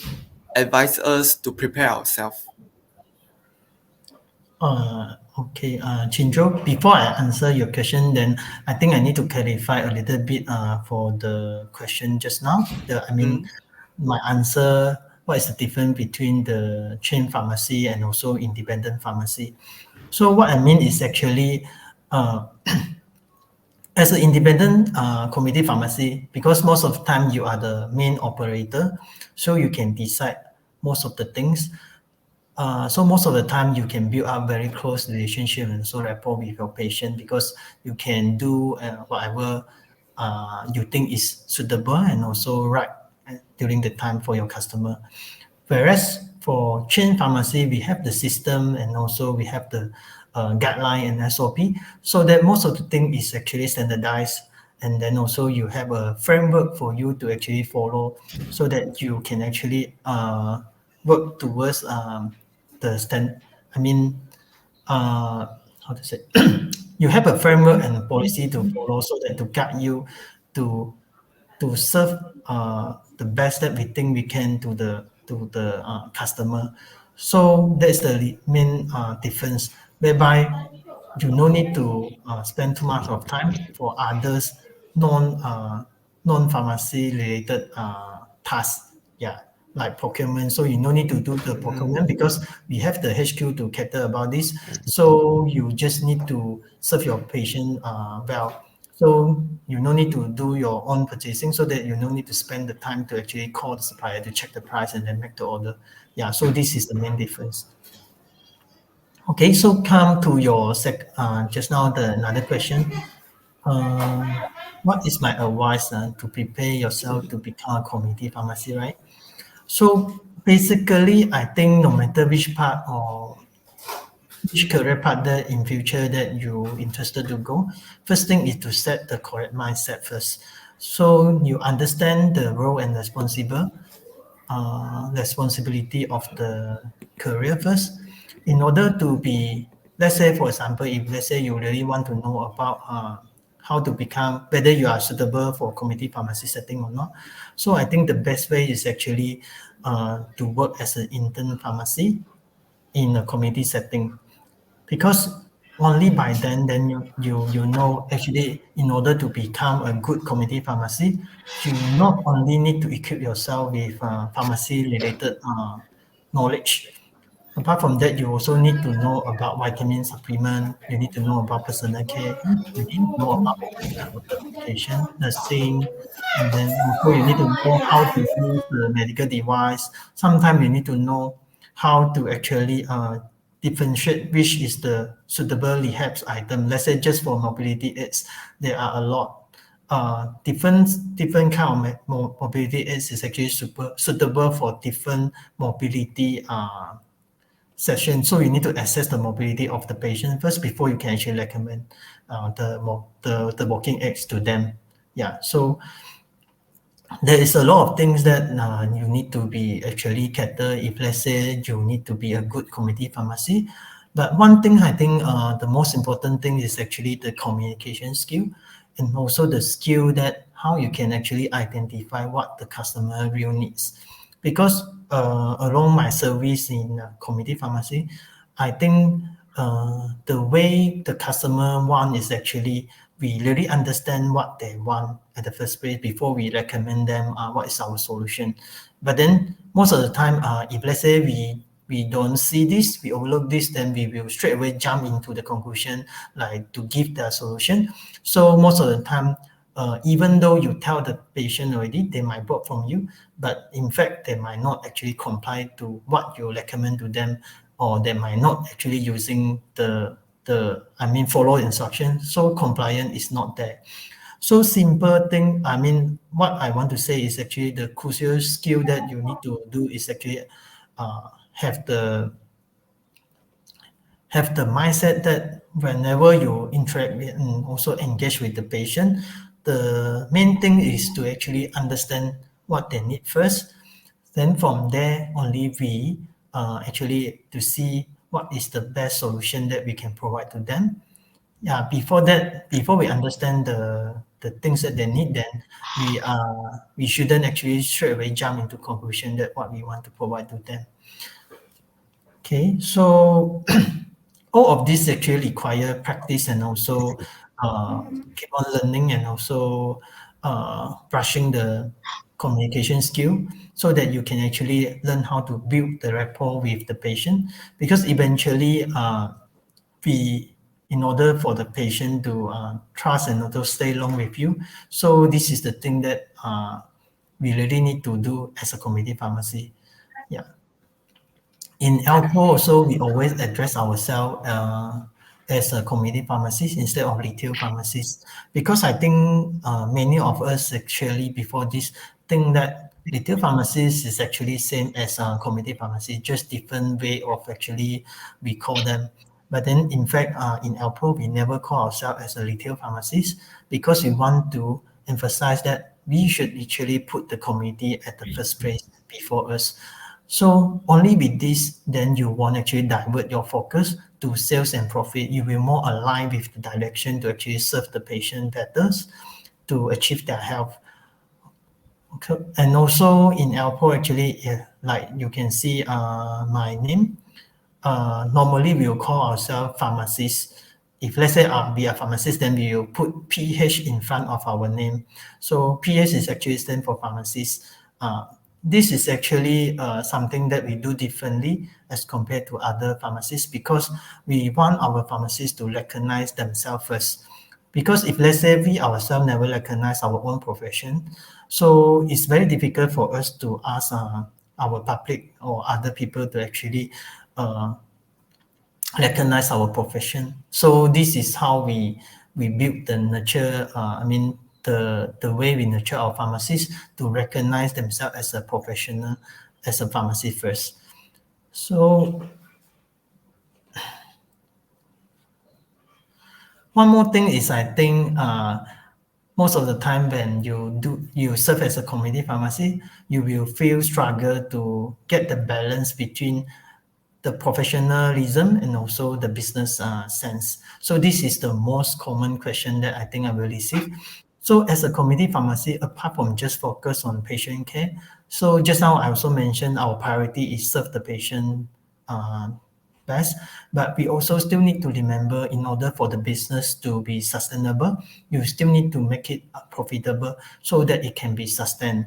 Speaker 2: advise us to prepare ourselves?
Speaker 4: Okay, Chinjo, before I answer your question, then I think I need to clarify a little bit for the question just now. My answer, what is the difference between the chain pharmacy and also independent pharmacy? So what I mean is actually, as an independent community pharmacy, because most of the time you are the main operator, so you can decide most of the things. So most of the time you can build up very close relationship and so rapport with your patient, because you can do whatever you think is suitable and also right during the time for your customer. Whereas for chain pharmacy, we have the system and also we have the guideline and SOP, so that most of the thing is actually standardized. And then also you have a framework for you to actually follow, so that you can actually work towards the stand. I mean, how to say? You have a framework and a policy to follow, so that to guide you to serve the best that we think we can to the customer. So that's the main difference, whereby you no need to spend too much of time for others non pharmacy related tasks. Yeah, like procurement. So you no need to do the procurement, because we have the HQ to cater about this. So you just need to serve your patient well. So you no need to do your own purchasing, so that you no need to spend the time to actually call the supplier to check the price and then make the order. Yeah, so this is the main difference. Okay, so come to your just now another question. What is my advice to prepare yourself to become a community pharmacy, right? So basically, I think no matter which part or which career path that in future that you interested to go, first thing is to set the correct mindset first. So you understand the role and responsibility of the career first, in order to be, let's say for example, if let's say you really want to know about how to become, whether you are suitable for community pharmacy setting or not. So I think the best way is actually to work as an intern pharmacy in a community setting, because only by then you know actually, in order to become a good community pharmacy, you not only need to equip yourself with pharmacy related knowledge. Apart from that, you also need to know about vitamin supplement, you need to know about personal care, you need to know about over-the-counter medication, nursing, and then also you need to know how to use the medical device. Sometimes you need to know how to actually differentiate which is the suitable rehab item. Let's say just for mobility aids, there are a lot. Different kind of mobility aids is actually super suitable for different mobility session. So you need to assess the mobility of the patient first before you can actually recommend the walking aids to them. Yeah, so there is a lot of things that you need to be actually cater if let's say you need to be a good community pharmacy. But one thing I think the most important thing is actually the communication skill, and also the skill that how you can actually identify what the customer real needs. Because along my service in community pharmacy, I think the way the customer want is actually we really understand what they want at the first place before we recommend them what is our solution. But then most of the time, if let's say we don't see this, we overlook this, then we will straight away jump into the conclusion like to give the solution. So most of the time, even though you tell the patient already, they might bought from you, but in fact, they might not actually comply to what you recommend to them, or they might not actually using follow instructions. So compliant is not there. So simple thing, what I want to say is actually the crucial skill that you need to do is actually have the mindset that whenever you interact with and also engage with the patient, the main thing is to actually understand what they need first. Then from there only we actually to see what is the best solution that we can provide to them. Yeah, before that, before we understand the things that they need, then we shouldn't actually straight away jump into conclusion that what we want to provide to them. Okay, so all of this actually require practice and also keep on learning, and also brushing the communication skill, so that you can actually learn how to build the rapport with the patient. Because eventually in order for the patient to trust and also stay long with you, so this is the thing that we really need to do as a community pharmacy. Yeah. In Alpo also, we always address ourselves as a community pharmacist instead of retail pharmacist, because I think many of us actually before this think that retail pharmacist is actually same as a community pharmacy, just different way of actually we call them. But then in fact, in Alpo, we never call ourselves as a retail pharmacist, because we want to emphasize that we should actually put the community at the first place before us. So only with this, then you won't actually divert your focus to sales and profit. You will more align with the direction to actually serve the patient better, to achieve their health. Okay. And also in Alpo, actually, like you can see my name. Normally we will call ourselves pharmacists. If let's say we are pharmacists, then we will put PH in front of our name. So PH is actually stand for pharmacist. This is actually something that we do differently as compared to other pharmacists, because we want our pharmacists to recognize themselves first. Because if let's say we ourselves never recognize our own profession, so it's very difficult for us to ask our public or other people to actually recognize our profession. So this is how we build the nurture. The way we nurture our pharmacists to recognize themselves as a professional, as a pharmacist first. So one more thing is, I think most of the time when you serve as a community pharmacy, you will feel struggle to get the balance between the professionalism and also the business sense. So this is the most common question that I think I will receive. So as a community pharmacy, apart from just focus on patient care, so just now I also mentioned our priority is serve the patient best, but we also still need to remember, in order for the business to be sustainable, you still need to make it profitable so that it can be sustained.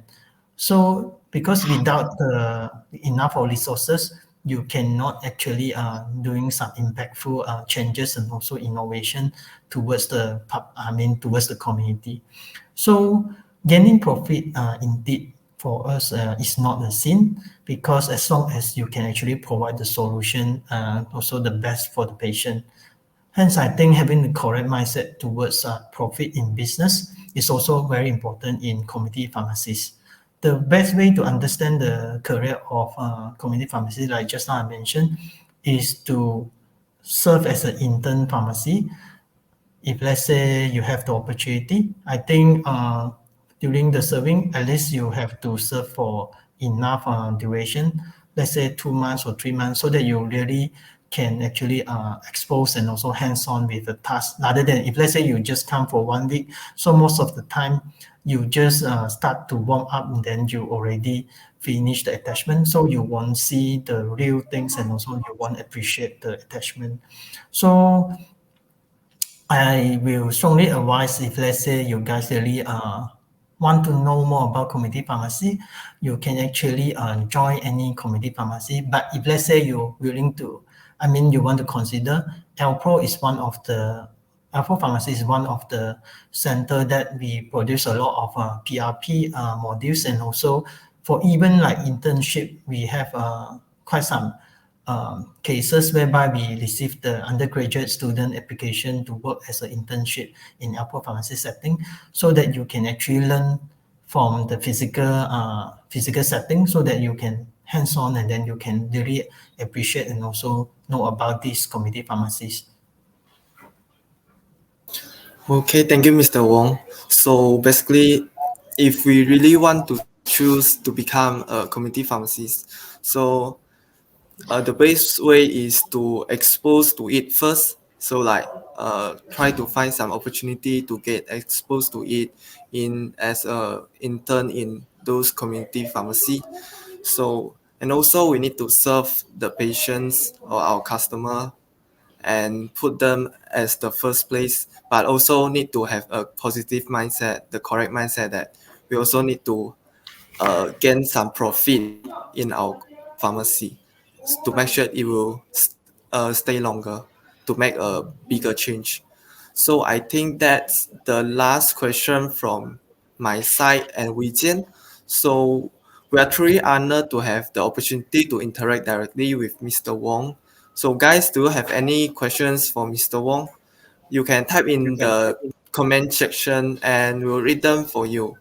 Speaker 4: So because without the enough of resources, you cannot actually doing some impactful changes and also innovation towards towards the community. So gaining profit indeed for us is not a sin, because as long as you can actually provide the solution, also the best for the patient. Hence, I think having the correct mindset towards profit in business is also very important in community pharmacies. The best way to understand the career of community pharmacy, like just now I mentioned, is to serve as an intern pharmacy. If let's say you have the opportunity, I think during the serving, at least you have to serve for enough duration, let's say 2 months or 3 months, so that you really can actually expose and also hands-on with the task, rather than if let's say you just come for 1 week. So most of the time you just start to warm up and then you already finish the attachment, so you won't see the real things and also you won't appreciate the attachment. So I will strongly advise, if let's say you guys really want to know more about community pharmacy, you can actually join any community pharmacy. But if let's say you're willing to, you want to consider, Alpro is one of the Alpro Pharmacy is one of the center that we produce a lot of PRP modules, and also for even like internship, we have quite some cases whereby we receive the undergraduate student application to work as an internship in Alpro Pharmacy setting, so that you can actually learn from the physical setting, so that you can hands-on and then you can really appreciate and also know about these community pharmacies.
Speaker 2: Okay, thank you, Mr. Wong. So basically, if we really want to choose to become a community pharmacist, so the best way is to expose to it first. So like try to find some opportunity to get exposed to it in as a intern in those community pharmacy. So and also we need to serve the patients or our customer and put them as the first place, but also need to have a positive mindset, the correct mindset that we also need to gain some profit in our pharmacy to make sure it will stay longer, to make a bigger change. So I think that's the last question from my side and Wijian. So we are truly honored to have the opportunity to interact directly with Mr. Wong. So guys, do you have any questions for Mr. Wong? You can type in the comment section and we'll read them for you.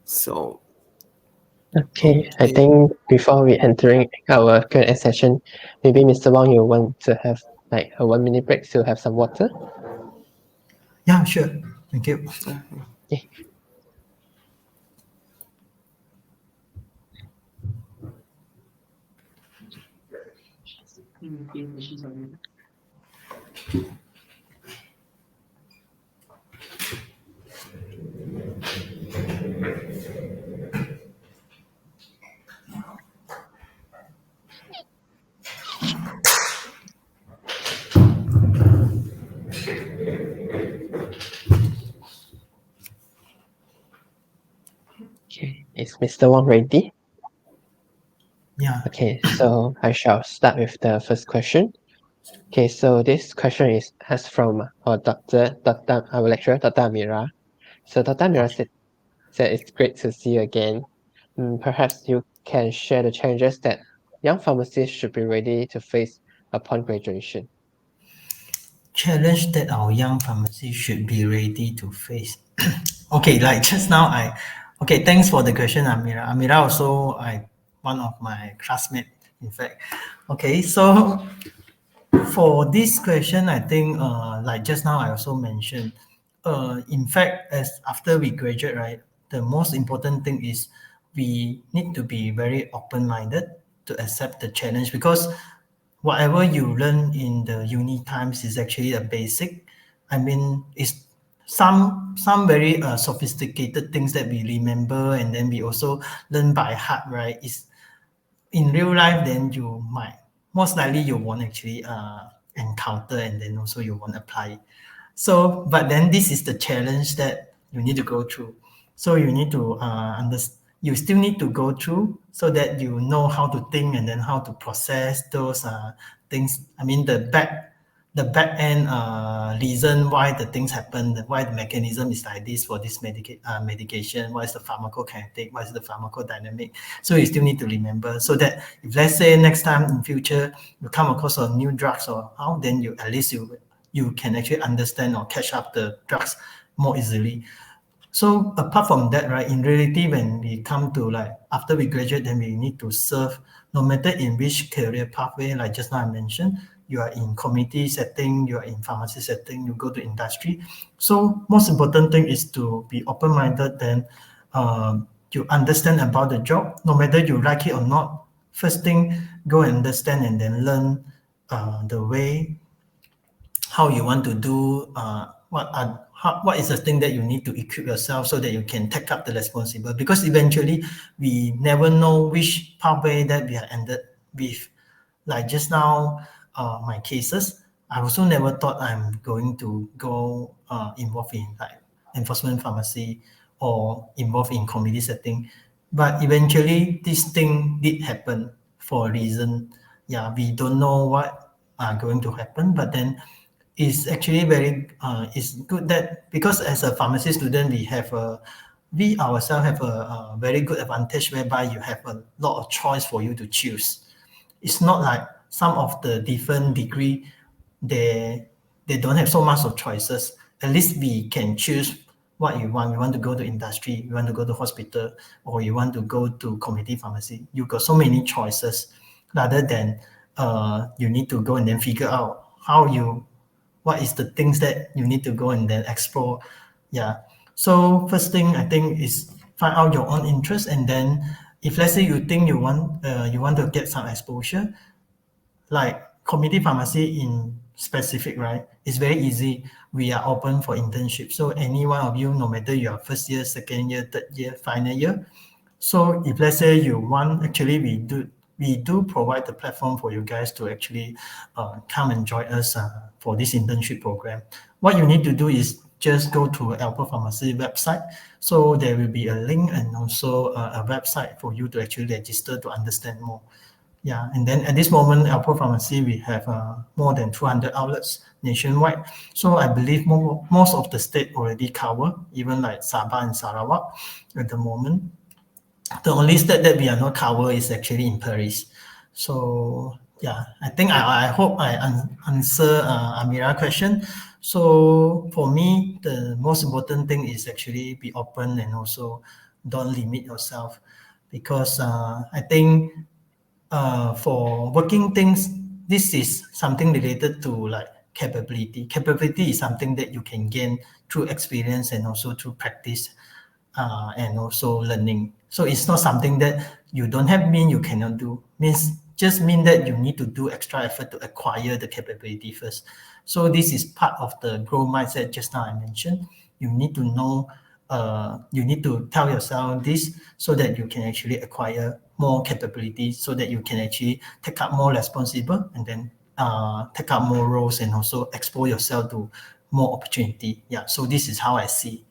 Speaker 2: So
Speaker 3: Okay, I
Speaker 2: okay.
Speaker 3: think before we entering our Q&A session, maybe Mr. Wong, you want to have like a 1 minute break to have some water?
Speaker 4: Yeah, sure. Thank you.
Speaker 3: Okay. Okay, is Mr. Wong ready?
Speaker 4: Yeah.
Speaker 3: Okay, so I shall start with the first question. Okay, so this question is asked from our our lecturer, Dr. Amira. So Dr. Amira said it's great to see you again. Perhaps you can share the challenges that young pharmacists should be ready to face upon graduation.
Speaker 4: Challenge that our young pharmacists should be ready to face. Okay, like just now okay, thanks for the question, Amira. Amira also, one of my classmates, in fact. Okay, so for this question, I think, like just now I also mentioned, in fact, as after we graduate, right, the most important thing is we need to be very open-minded to accept the challenge, because whatever you learn in the uni times is actually a basic. I mean, it's some very sophisticated things that we remember, and then we also learn by heart, right? Is in real life, then you might most likely you won't actually encounter, and then also you won't apply. So, but then this is the challenge that you need to go through. So you need to understand. You still need to go through so that you know how to think and then how to process those things. I mean, the back end reason why the things happen, why the mechanism is like this for this medication, what is the pharmacokinetic, what is the pharmacodynamic. So you still need to remember, so that if let's say next time in future you come across a new drugs or how, then you at least you can actually understand or catch up the drugs more easily. So apart from that, right, in reality, when we come to like after we graduate, then we need to serve no matter in which career pathway, like just now I mentioned, you are in community setting, you are in pharmacy setting, you go to industry. So most important thing is to be open-minded, then you understand about the job, no matter you like it or not. First thing, go and understand and then learn the way how you want to do what is the thing that you need to equip yourself so that you can take up the responsibility, because eventually we never know which pathway that we are ended with. Like just now, my cases, I also never thought I'm going to go involved in like enforcement pharmacy or involved in community setting, but eventually this thing did happen for a reason. Yeah, we don't know what are going to happen, but then it's actually very it's good that, because as a pharmacy student we ourselves have a very good advantage whereby you have a lot of choice for you to choose. It's not like some of the different degree, they don't have so much of choices. At least we can choose what you want. You want to go to industry, you want to go to hospital, or you want to go to community pharmacy. You got so many choices, rather than you need to go and then figure out what is the things that you need to go and then explore. Yeah. So first thing I think is find out your own interest, and then if let's say you think you want to get some exposure, like community pharmacy in specific, right? It's very easy. We are open for internship. So any one of you, no matter you are first year, second year, third year, final year. So if let's say you want, actually we do provide the platform for you guys to actually come and join us for this internship program. What you need to do is just go to Alpha Pharmacy website. So there will be a link and also a website for you to actually register to understand more. Yeah, and then at this moment, Alpha Pharmacy, we have more than 200 outlets nationwide. So I believe most of the state already cover, even like Sabah and Sarawak at the moment. The only state that we are not cover is actually in Paris. So yeah, I think I hope I answer Amira question. So for me, the most important thing is actually be open and also don't limit yourself, because I think for working things, this is something related to like capability. Capability is something that you can gain through experience and also through practice and also learning. So it's not something that you don't have mean you cannot do. Means just mean that you need to do extra effort to acquire the capability first. So this is part of the growth mindset just now I mentioned. You need to know, you need to tell yourself this so that you can actually acquire more capabilities, so that you can actually take up more responsible, and then take up more roles and also expose yourself to more opportunity. Yeah, so this is how I see.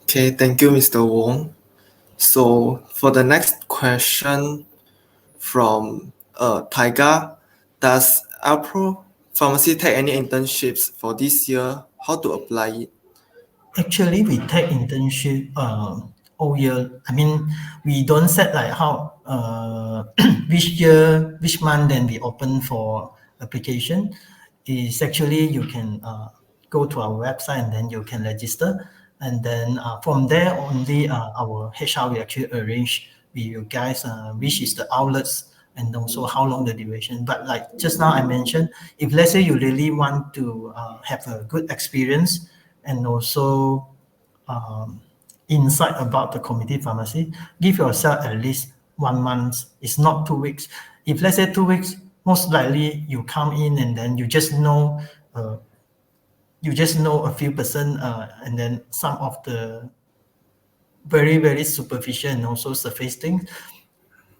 Speaker 2: Okay, thank you, Mr. Wong. So for the next question from Taiga, does Alpro Pharmacy take any internships for this year? How to apply it?
Speaker 4: Actually, we take internship all year. I mean, we don't set like how which year, which month, then we open for application. Is actually you can go to our website and then you can register, and then from there only our HR will actually arrange with you guys which is the outlets and also how long the duration. But like just now I mentioned, if let's say you really want to have a good experience and also insight about the community pharmacy, give yourself at least 1 month. It's not 2 weeks. If let's say 2 weeks, most likely you come in and then you just know a few person and then some of the very very superficial and also surface things.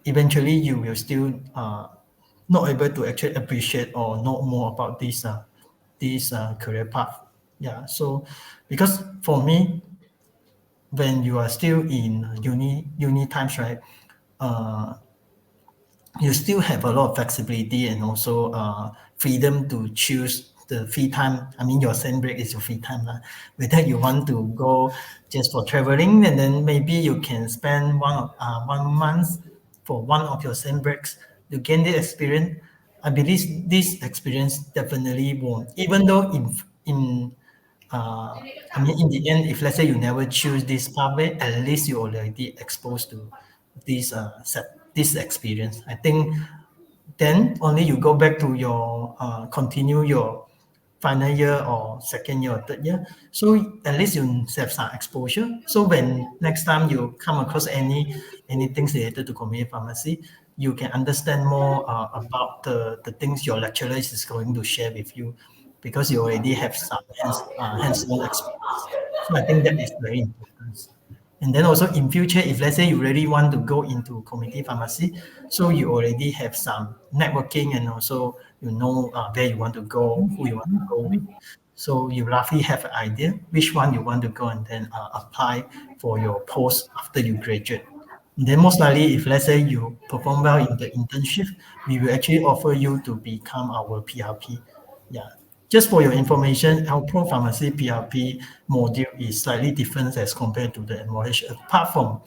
Speaker 4: Eventually, you will still not able to actually appreciate or know more about this career path. Yeah. So, because for me, when you are still in uni times, right? Uh, you still have a lot of flexibility and also freedom to choose the free time. I mean, your sand break is your free time. Whether you want to go just for traveling, and then maybe you can spend 1 month for one of your sand breaks to gain the experience. I believe this experience definitely won't, even though I mean, in the end, if let's say you never choose this pathway, at least you already exposed to this experience. I think then only you go back to your continue your final year or second year or third year. So at least you have some exposure. So when next time you come across any things related to community pharmacy, you can understand more about the things your lecturer is going to share with you, because you already have some hands-on experience. So I think that is very important. And then also in future, if let's say you really want to go into community pharmacy, so you already have some networking and also you know where you want to go, who you want to go with. So you roughly have an idea which one you want to go and then apply for your post after you graduate. And then most likely, if let's say you perform well in the internship, we will actually offer you to become our PRP. Yeah. Just for your information, our Pro Pharmacy PRP module is slightly different as compared to the MOH. Apart from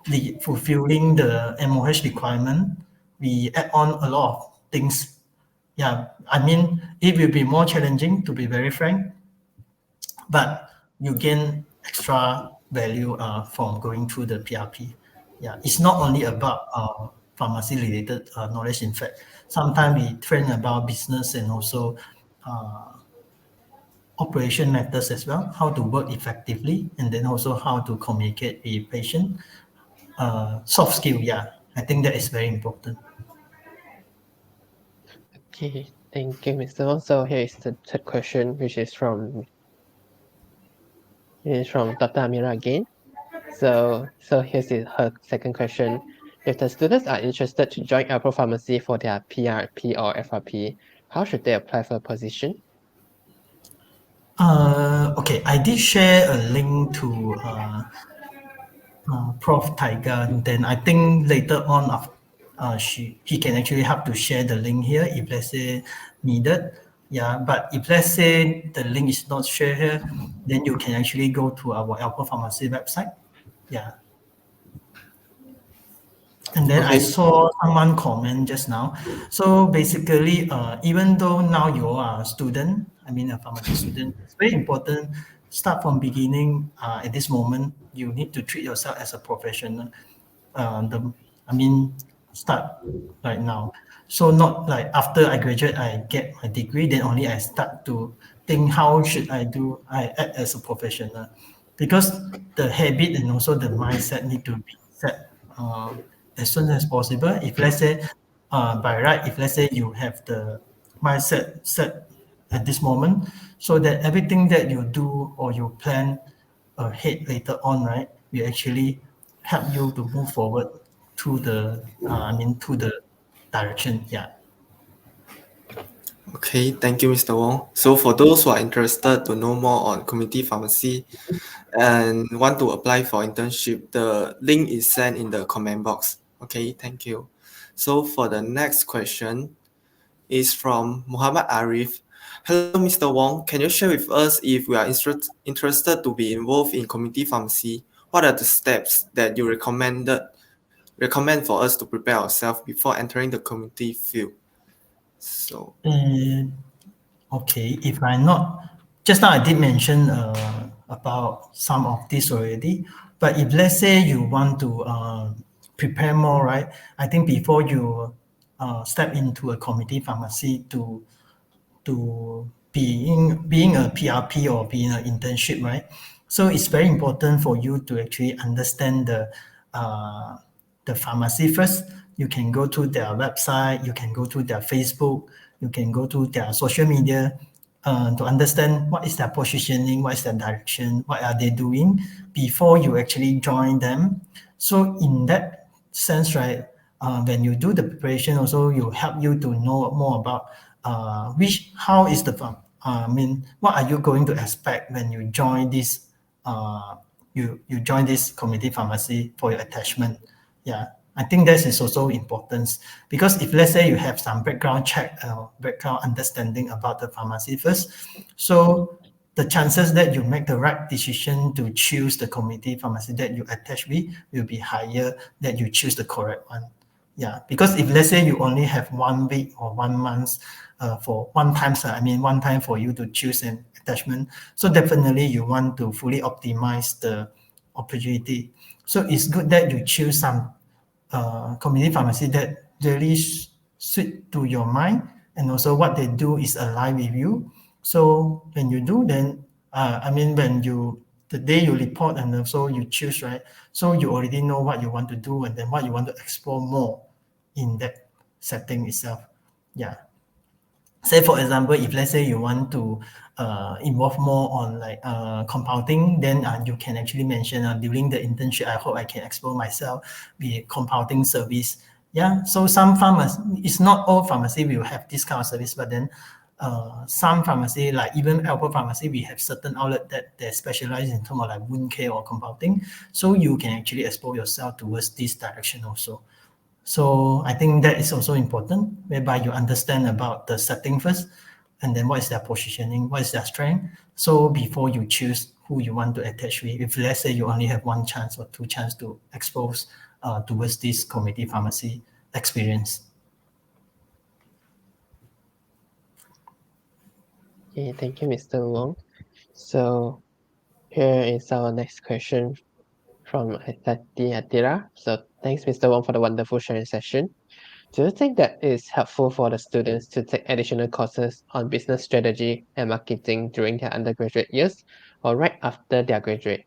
Speaker 4: the fulfilling the MOH requirement, we add on a lot of things. Yeah, I mean, it will be more challenging, to be very frank, but you gain extra value from going through the PRP. Yeah, it's not only about pharmacy related knowledge. In fact, sometimes we train about business and also operation matters as well, how to work effectively, and then also how to communicate with patient. Soft skill, yeah, I think that is very important.
Speaker 3: Okay, thank you, Mr. Wong. So here is the third question, which is from Dr. Amira again. So here's her second question. If the students are interested to join Alpro Pharmacy for their PRP or FRP, how should they apply for a position?
Speaker 4: Okay, I did share a link to Prof. Tiger. Then I think later on, he can actually help to share the link here if let's say needed. Yeah, but if let's say the link is not shared here, then you can actually go to our Alpha Pharmacy website. Yeah. And then I
Speaker 2: Okay.
Speaker 4: saw someone comment just now. So basically, even though now you are a student, I mean a pharmacy student, it's very important. Start from beginning. At this moment, you need to treat yourself as a professional. I mean, start right now. So not like after I graduate, I get my degree, then only I start to think how should I act as a professional, because the habit and also the mindset need to be set as soon as possible. If let's say by right, if let's say you have the mindset set at this moment, so that everything that you do or you plan ahead later on, right, will actually help you to move forward to the to the direction. Yeah.
Speaker 2: Okay, thank you, Mr. Wong. So for those who are interested to know more on community pharmacy and want to apply for internship, the link is sent in the comment box. Okay, thank you. So for the next question is from Muhammad Arif. Hello, Mr. Wong. Can you share with us if we are interested to be involved in community pharmacy? What are the steps that you recommend for us to prepare ourselves before entering the community field? So
Speaker 4: Okay, if I'm not, just now I did mention about some of this already, but if let's say you want to prepare more, right? I think before you step into a community pharmacy to being a PRP or being an internship, right? So it's very important for you to actually understand the pharmacy first. You can go to their website, you can go to their Facebook, you can go to their social media to understand what is their positioning, what is their direction, what are they doing before you actually join them. So in that sense, right, when you do the preparation, also you help you to know more about how is the I mean, what are you going to expect when you join this you join this community pharmacy for your attachment. Yeah, I think that is also important because if let's say you have some background check, background understanding about the pharmacy first, so the chances that you make the right decision to choose the community pharmacy that you attach with will be higher that you choose the correct one. Yeah, because if let's say you only have 1 week or 1 month for one time, one time for you to choose an attachment, so definitely you want to fully optimize the opportunity. So it's good that you choose some community pharmacy that really suit to your mind, and also what they do is align with you. So when you do, then when you the day you report and also you choose, right? So you already know what you want to do and then what you want to explore more in that setting itself. Yeah. Say for example, if let's say you want to involve more on like compounding, then you can actually mention during the internship, I hope I can explore myself with compounding service. Yeah, so some pharmacy, it's not all pharmacy will have this kind of service, but then some pharmacy, like even Alpha Pharmacy, we have certain outlet that they specialize in terms of like wound care or compounding. So you can actually explore yourself towards this direction also. So I think that is also important, whereby you understand about the setting first, and then what is their positioning, what is their strength. So before you choose who you want to attach with, if let's say you only have one chance or two chance to expose towards this community pharmacy experience.
Speaker 3: Okay, thank you, Mr. Wong. So here is our next question from Atati Atira. So thanks, Mr. Wong, for the wonderful sharing session. Do you think that it's helpful for the students to take additional courses on business strategy and marketing during their undergraduate years or right after their graduate?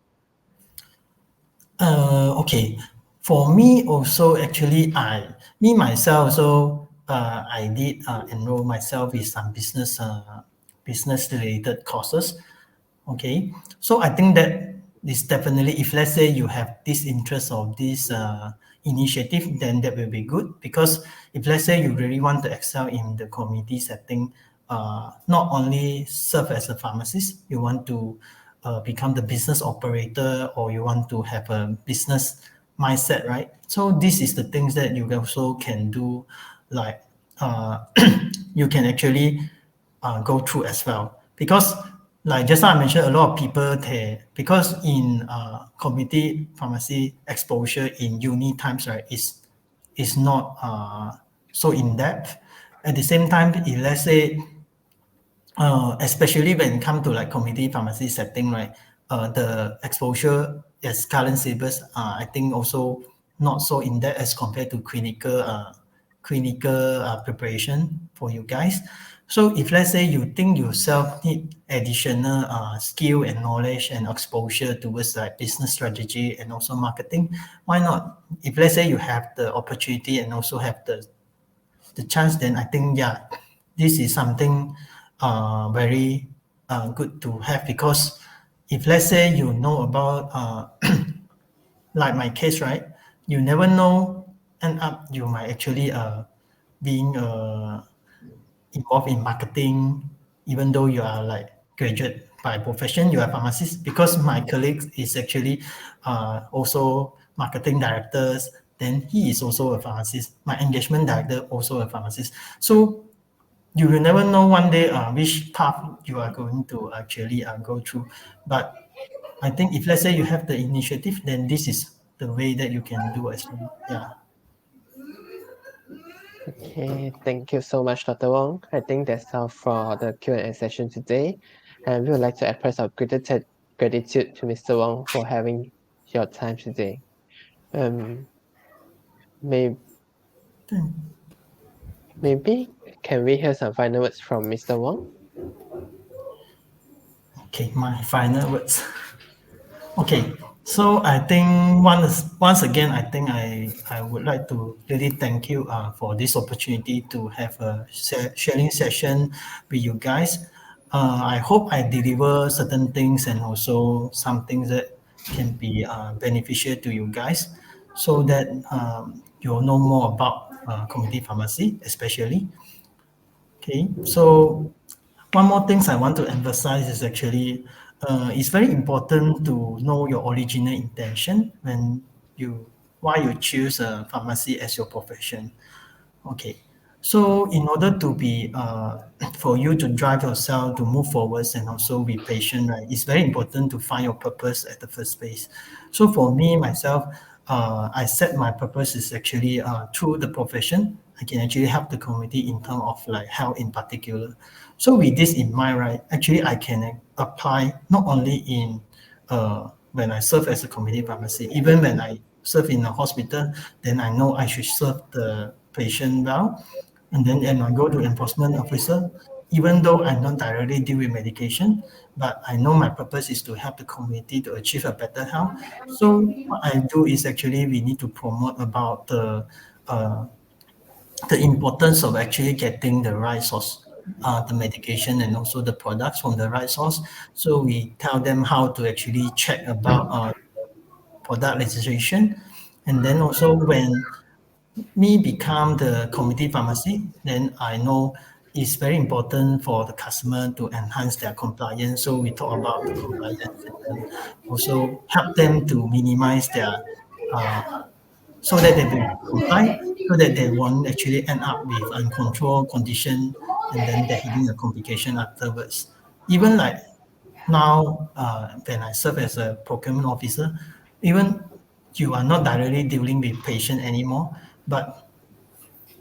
Speaker 4: Okay, for me also actually me myself also I did enroll myself with some business related courses. Okay, so I think that is definitely, if let's say you have this interest of this initiative, then that will be good, because if let's say you really want to excel in the community setting, not only serve as a pharmacist, you want to become the business operator, or you want to have a business mindset, right? So this is the things that you also can do, like you can actually go through as well. Because like just now I mentioned, a lot of people because in community pharmacy exposure in uni times, right, is not so in depth. At the same time, if let's say especially when it comes to like community pharmacy setting, right? The exposure as current syllabus, I think also not so in depth as compared to clinical preparation for you guys. So if let's say you think yourself need additional skill and knowledge and exposure towards like business strategy and also marketing, why not? If let's say you have the opportunity and also have the chance, then I think this is something very good to have, because if let's say you know about like my case, right, you never know, end up you might actually being involved in marketing, even though you are like graduate by profession, you are pharmacist, because my colleagues is actually also marketing directors, then he is also a pharmacist. My engagement director also a pharmacist. So you will never know one day which path you are going to actually go through. But I think if let's say you have the initiative, then this is the way that you can do as well. Yeah.
Speaker 3: Okay, thank you so much, Dr. Wong. I think that's all for the Q&A session today. And we would like to express our gratitude to Mr. Wong for having your time today. May, maybe can we hear some final words from Mr. Wong?
Speaker 4: Okay, my final words. Okay, so I think once again, I think I would like to really thank you for this opportunity to have a sharing session with you guys. I hope I deliver certain things and also some things that can be beneficial to you guys, so that you'll know more about community pharmacy, especially. Okay, so one more things I want to emphasize is actually it's very important to know your original intention when you why you choose a pharmacy as your profession. Okay, so in order to be for you to drive yourself to move forwards and also be patient, right? It's very important to find your purpose at the first place. So for me myself, I set my purpose is actually through the profession. I can actually help the community in terms of like health in particular. So with this in mind, right? Actually, I can apply not only in when I serve as a community pharmacy, even when I serve in a hospital, then I know I should serve the patient well. And then when I go to enforcement officer, even though I don't directly deal with medication, but I know my purpose is to help the community to achieve a better health. So what I do is actually we need to promote about uh, the importance of actually getting the right source, the medication and also the products from the right source. So we tell them how to actually check about product registration. And then also when me become the community pharmacy, then I know it's very important for the customer to enhance their compliance. So we talk about the compliance and then also help them to minimize their uh, so that they will comply, so that they won't actually end up with uncontrolled condition and then they're having a complication afterwards. Even like now, when I serve as a procurement officer, even you are not directly dealing with patient anymore, but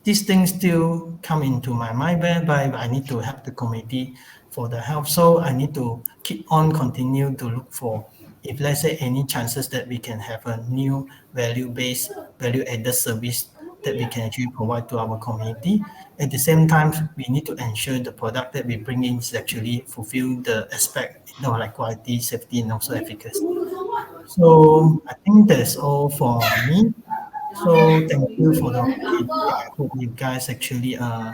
Speaker 4: these things still come into my mind whereby I need to help the community for the help. So I need to keep on continue to look for if let's say any chances that we can have a new value-based, value-added service that we can actually provide to our community. At the same time, we need to ensure the product that we bring in is actually fulfill the aspect, like quality, safety, and also efficacy. So I think that's all for me. So thank you for the opportunity. I hope you guys actually uh,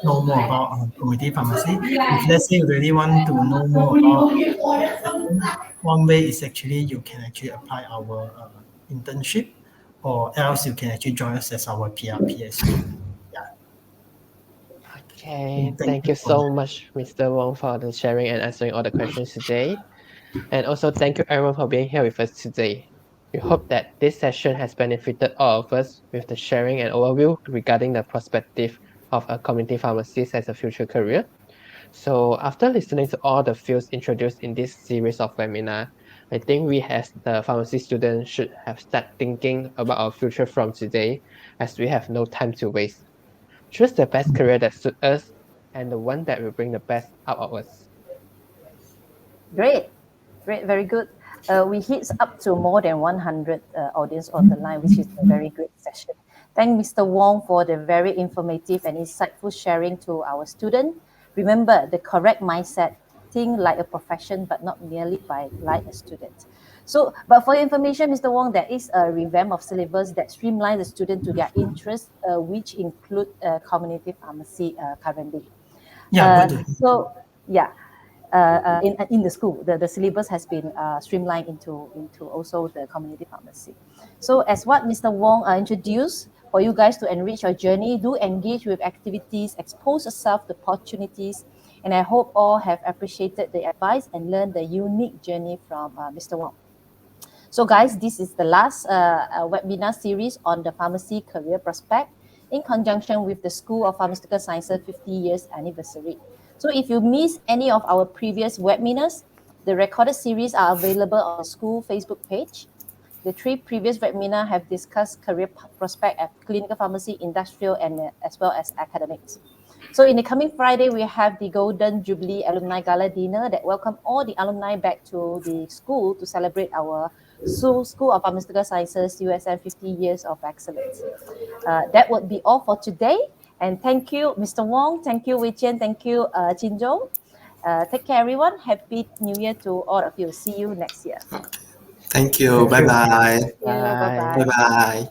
Speaker 4: know more about community pharmacy. If let's say you really want to know more about profession, one way is actually you can actually apply our internship, or else you can actually join us as our PRP as well. Yeah.
Speaker 3: Okay,
Speaker 4: Thank
Speaker 3: thank
Speaker 4: you
Speaker 3: you
Speaker 4: for
Speaker 3: so
Speaker 4: that.
Speaker 3: much, Mr. Wong, for the sharing and answering all the questions today. And also thank you everyone for being here with us today. We hope that this session has benefited all of us with the sharing and overview regarding the perspective of a community pharmacist as a future career. So after listening to all the fields introduced in this series of webinar, I think we as the pharmacy students should have started thinking about our future from today, as we have no time to waste. Choose the best career that suits us and the one that will bring the best out of us.
Speaker 1: Great, great, very good. We hit up to more than 100 audience on the line, which is a very great session. Thank Mr. Wong for the very informative and insightful sharing to our student. Remember the correct mindset, think like a profession, but not merely by like a student. So, but for your information, Mr. Wong, there is a revamp of syllabus that streamlines the student to their interests, which include community pharmacy currently.
Speaker 4: Yeah, good.
Speaker 1: So, yeah, in the school, the syllabus has been streamlined into also the community pharmacy. So as what Mr. Wong introduced, for you guys to enrich your journey, do engage with activities, expose yourself to opportunities, and I hope all have appreciated the advice and learned the unique journey from Mr. Wong. So guys, this is the last webinar series on the pharmacy career prospect in conjunction with the School of Pharmaceutical Sciences 50 years anniversary. So if you miss any of our previous webinars, the recorded series are available on the school Facebook page. The 3 previous webinars have discussed career prospect at clinical pharmacy, industrial, and as well as academics. So in the coming Friday, we have the Golden Jubilee Alumni Gala Dinner that welcome all the alumni back to the school to celebrate our School of Pharmaceutical Sciences USM 50 years of excellence. That would be all for today. And thank you, Mr. Wong. Thank you, Wei Qian. Thank you, Chin Zhong. Take care, everyone. Happy New Year to all of you. See you next year.
Speaker 2: Thank you.
Speaker 3: Thank
Speaker 2: Bye
Speaker 3: you.
Speaker 2: bye.
Speaker 1: Thank you.
Speaker 3: Bye.
Speaker 1: Bye-bye.
Speaker 2: Bye bye.